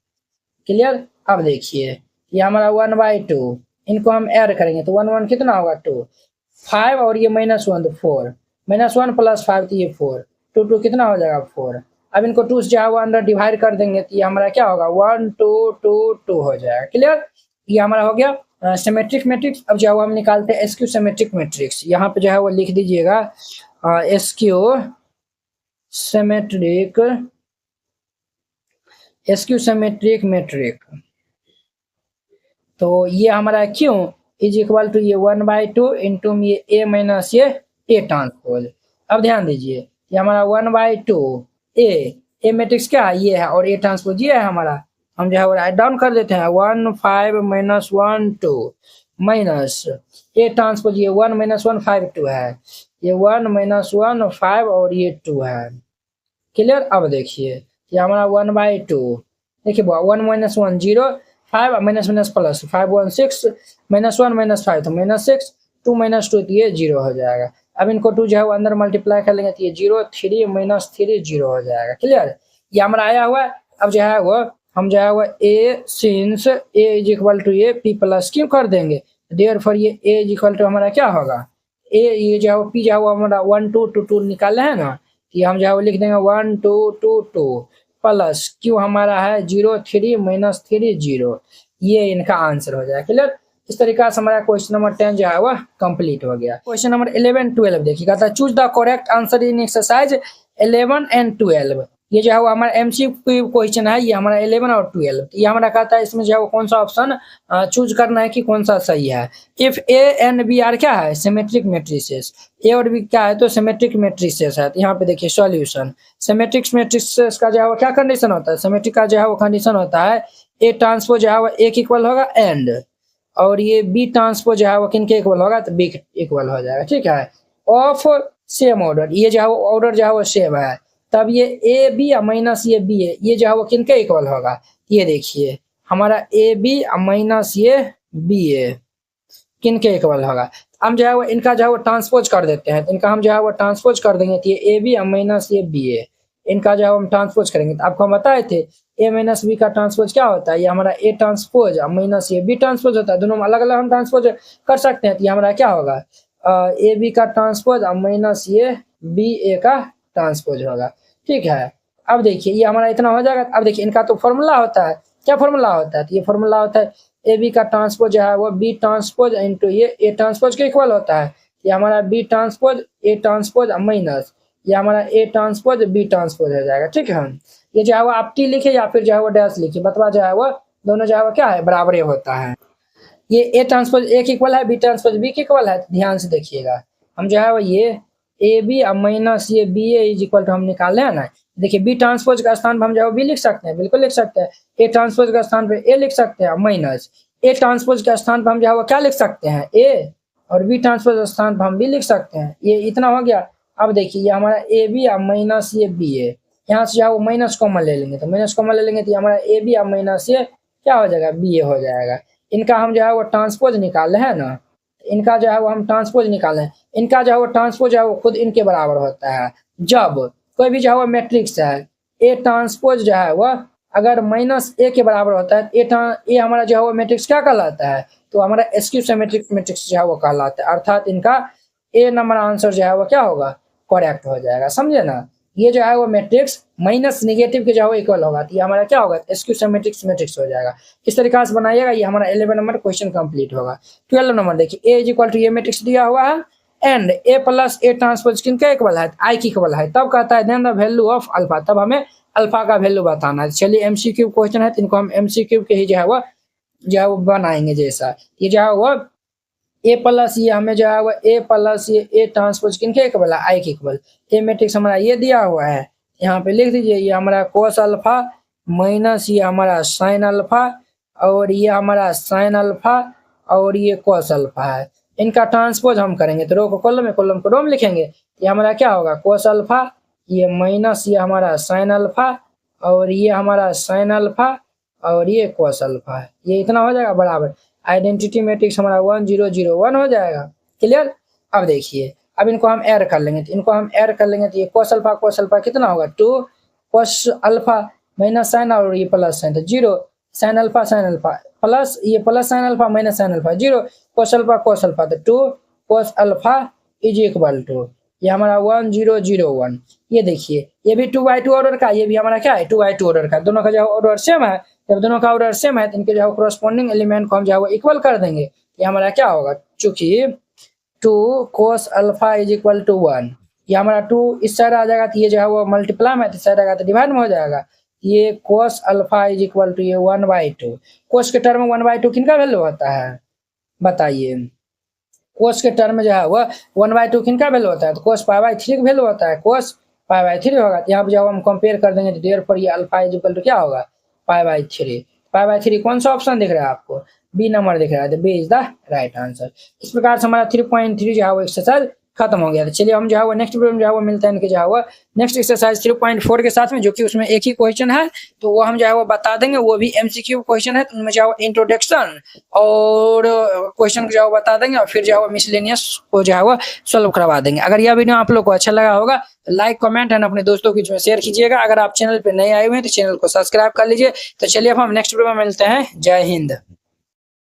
क्लियर। अब देखिए ये हमारा 1/2, इनको हम ऐड करेंगे तो 1 1 कितना होगा 2, 5 और ये -1 तो 4, -1 + 5 तो ये 4, 2 2 कितना हो जाएगा 4। अब इनको 2 से जो है वो अंदर डिवाइड कर देंगे तो ये हमारा क्या होगा 1 2 2 2 हो जाएगा, क्लियर। ये हमारा हो गया सिमेट्रिक मैट्रिक्स। अब जो है वो हम निकालते हैं एसक्यू सिमेट्रिक मैट्रिक्स, यहाँ पे जो है वो लिख दीजिएगा एसक्यू सिमेट्रिक मैट्रिक, तो ये हमारा क्यों इज इक्वल टू ये 1/2 इंटू ये a माइनस ये a ट्रांसपोज। अब ध्यान दीजिए ये हमारा 1/2 a मैट्रिक्स क्या है ये है, और a ट्रांसपोज ये है हमारा, हम जो है वो राइट डाउन कर देते हैं 1 5 -1 2 माइनस a ट्रांसपोज ये 1 -1 5 2 है, ये 1 -1 5 और ये 2 है, क्लियर। अब देखिए ये हमारा 1/2, देखिए 1 -1 0 5 माइनस प्लस 5 1 6 -1 -5 तो -6 2 -2 तो ये 0 हो जाएगा। अब इनको 2 जो है वो अंदर मल्टीप्लाई कर लेंगे तो ये 0 3 -3 0 हो जाएगा, क्लियर। ये हमारा आया हुआ है। अब जो है वो हम जो है वो a since a is equal to ये p प्लस क्यों कर देंगे, देयरफॉर ये a इज इक्वल टू हमारा क्या होगा ये जो है पी जो है हमारा 1 2 2 2 निकाले है ना, ये हम जो है लिख देंगे 1 2 2 2 प्लस क्यू हमारा है 0 3 माइनस 3 0, ये इनका आंसर हो जाएगा। क्लियर। इस तरीके से हमारा क्वेश्चन नंबर 10 जो है वह कंप्लीट हो गया। क्वेश्चन नंबर 11 12 देखिएगा, था choose the correct answer in exercise 11 and 12। ये जो है वो हमारा एमसीक्यू क्वेश्चन है, ये हमारा 11 और 12। ये हमारा कहता है इसमें जो है वो कौन सा ऑप्शन चूज करना है कि कौन सा सही है। If A and B are क्या है, सिमेट्रिक मैट्रिसेस, ए और बी क्या है तो सिमेट्रिक मैट्रिसेस है। तो यहाँ पे देखिए सॉल्यूशन, सिमेट्रिक मैट्रिसेस का जो है वो क्या कंडीशन होता है, सिमेट्रिक का जो है वो कंडीशन होता है ए ट्रांसपोज जो है वो ए के इक्वल होगा एंड, और ये बी ट्रांसपोज जो है वो किन के इक्वल होगा तो बी इक्वल हो जाएगा। ठीक है, ऑफ सेम ऑर्डर, ये जो है वो ऑर्डर जो है वो सेम है, तब ये ए बी माइनस ये बी है, ये जो है वो किन के इक्वल होगा, ये देखिए हमारा ए बी माइनस ये बी है किन के इक्वल होगा। हम जो है वो इनका जो है वो ट्रांसपोज कर देते हैं, तो इनका हम जो है वो ट्रांसपोज कर देंगे, तो ये ए बी माइनस ये बी है, इनका जो है हम ट्रांसपोज करेंगे। तो आपको हम बताए थे ए माइनस बी का ट्रांसपोज क्या होता है, ये हमारा ए ट्रांसपोज माइनस ये बी ट्रांसपोज होता है, दोनों में अलग अलग हम ट्रांसपोज कर सकते हैं। तो ये हमारा क्या होगा, ए बी का ट्रांसपोज माइनस ये बी ए का ट्रांसपोज होगा। ठीक है, अब देखिए ये हमारा इतना हो जाएगा। अब देखिए इनका तो फॉर्मूला होता है, क्या फॉर्मूला होता है, तो ये फॉर्मूला होता है ए बी का ट्रांसपोज जो है वो बी ट्रांसपोज इंटू ये ए ट्रांसपोज के इक्वल होता है। ये हमारा B transpose A transpose minus ये हमारा ए ट्रांसपोज बी ट्रांसपोज हो जाएगा। ठीक है, ये जो है वो आप टी लिखे या फिर जो है वो डैश लिखे, बतवा जो है वो दोनों जो है वो क्या है बराबर होता है। ये ए ट्रांसपोज ए के इक्वल है, बी ट्रांसपोज बी के इक्वल है। ध्यान से देखिएगा, हम जो है वो ये ए बी माइनस ये B A is equal to हम निकाले हैं ना, देखिए बी ट्रांसपोज का स्थान पर हम जो है बी लिख सकते हैं, बिल्कुल लिख सकते हैं। ए ट्रांसपोज का स्थान पर ए लिख सकते हैं माइनस ए ट्रांसपोज के स्थान पर हम जो है वो क्या लिख सकते हैं ए, और बी ट्रांसपोज के स्थान पर हम बी लिख सकते हैं। ये इतना हो गया। अब देखिए ये हमारा ए बी माइनस ये बी है, यहाँ से जो है वो माइनस कॉमन ले लेंगे, तो माइनस कॉमन ले लेंगे तो हमारा ए बी माइनस ये क्या हो जाएगा बी ए हो जाएगा। इनका हम जो है वो ट्रांसपोज निकाले हैं ना, इनका जो है वो हम ट्रांसपोज निकाले हैं, इनका जो है वो ट्रांसपोज है वो खुद इनके बराबर होता है। जब कोई भी जो है वो मैट्रिक्स है ए ट्रांसपोज जो है वह अगर माइनस ए के बराबर होता है, ए हमारा जो है वो मैट्रिक्स क्या कहलाता है, तो हमारा स्क्यू सिमेट्रिक मैट्रिक्स जो है वो कहलाता है, अर्थात इनका ए नंबर आंसर जो है वो क्या होगा करेक्ट हो जाएगा। समझे ना, ये जो है वो मैट्रिक्स माइनस निगेटिव के जो है इक्वल होगा, तो ये हमारा क्या होगा स्क्यू सिमेट्रिक मैट्रिक्स हो जाएगा। इस तरीके से बनाइएगा, ये हमारा 11 नंबर क्वेश्चन कंप्लीट होगा। 12 नंबर देखिए, ए इज इक्वल टू ये मैट्रिक्स दिया हुआ है and A plus A transpose किन का इक्वल है, आई की इक्वल है, तब कहता है then the value of alpha, तब हमें अल्फा का वैल्यू बताना है। चलिए एमसीक्यू क्वेश्चन है, तो इनको हम एमसीक्यू के ही जो है वो बनाएंगे। जैसा ये जो है वो ए प्लस ये हमें जो है वो ए प्लस ये ए ट्रांसपोज किन के इक्वल है आई के इक्वल, ए मैट्रिक्स हमारा ये दिया हुआ है, यहाँ पे लिख दीजिए ये हमारा कोस अल्फा माइनस ये हमारा साइन अल्फा और ये हमारा साइन अल्फा और ये कोस अल्फा है। इनका ट्रांसपोज हम करेंगे तो रो को कॉलम में कॉलम को रो में लिखेंगे, ये हमारा क्या होगा कोस अल्फा ये माइनस ये हमारा साइन अल्फा और ये हमारा साइन अल्फा और ये कोस अल्फा है, ये इतना हो जाएगा बराबर आइडेंटिटी मैट्रिक्स हमारा 1 0 0 1 हो जाएगा। क्लियर। अब देखिए अब इनको हम ऐड कर लेंगे, तो इनको हम ऐड कर लेंगे तो ये कोस अल्फा कितना होगा 2 कोस अल्फा माइनस साइन और ये प्लस साइन, तो 0 साइन अल्फा प्लस ये plus sine alpha minus sine alpha 0 cos alpha, तो 2 cos alpha is equal to ये हमारा 1 0 0 1। ये देखिए ये भी 2/2 ऑर्डर का, ये भी हमारा क्या है 2/2 ऑर्डर का, दोनों का जो ऑर्डर सेम है। जब दोनों का ऑर्डर सेम है तो इनके जो कोरस्पोंडिंग एलिमेंट को हम जो है वो इक्वल कर देंगे। ये हमारा क्या होगा, चूंकि 2 cos alpha is equal to 1, ये हमारा 2 इस साइड आ जाएगा तो ये जो है वो मल्टीप्लाई में, इस साइड आएगा तो डिवाइड में हो जाएगा। ये cos alpha is equal to ये 1/2, कोस के टर्म में 1/2 किनका वैल्यू होता है बताइए, कोस के टर्म में जो है वो 1/2 किनका वैल्यू होता है, तो कोस π/3 का वैल्यू होता है, कोस π/3 होगा। यहाँ पे जब हम कंपेयर कर देंगे तो देयर पर ये अल्फा इज इक्वल टू क्या होगा π/3 कौन सा ऑप्शन दिख रहा है आपको, बी नंबर दिख रहा है, तो B is the right answer. इस प्रकार से हमारा 3.3 जो है वो एक्सरसाइज खत्म हो गया। तो चलिए हम जो है वो नेक्स्ट वीडियो में जो है वो मिलते हैं इनके जो है वो नेक्स्ट एक्सरसाइज 3.4 के साथ में, जो कि उसमें एक ही क्वेश्चन है तो वो हम जो है वो बता देंगे, वो भी एमसीक्यू क्वेश्चन है, तो उनमें जो है इंट्रोडक्शन और क्वेश्चन को जो है बता देंगे और फिर जो है वो मिसलेनियस को जो है वो सॉल्व करवा देंगे। अगर यह वीडियो आप लोग को अच्छा लगा होगा तो लाइक कमेंट एंड अपने दोस्तों के बीच में शेयर कीजिएगा। अगर आप चैनल पर नए आए हुए हैं तो चैनल को सब्सक्राइब कर लीजिए। तो चलिए अब हम नेक्स्ट वीडियो में मिलते हैं। जय हिंद।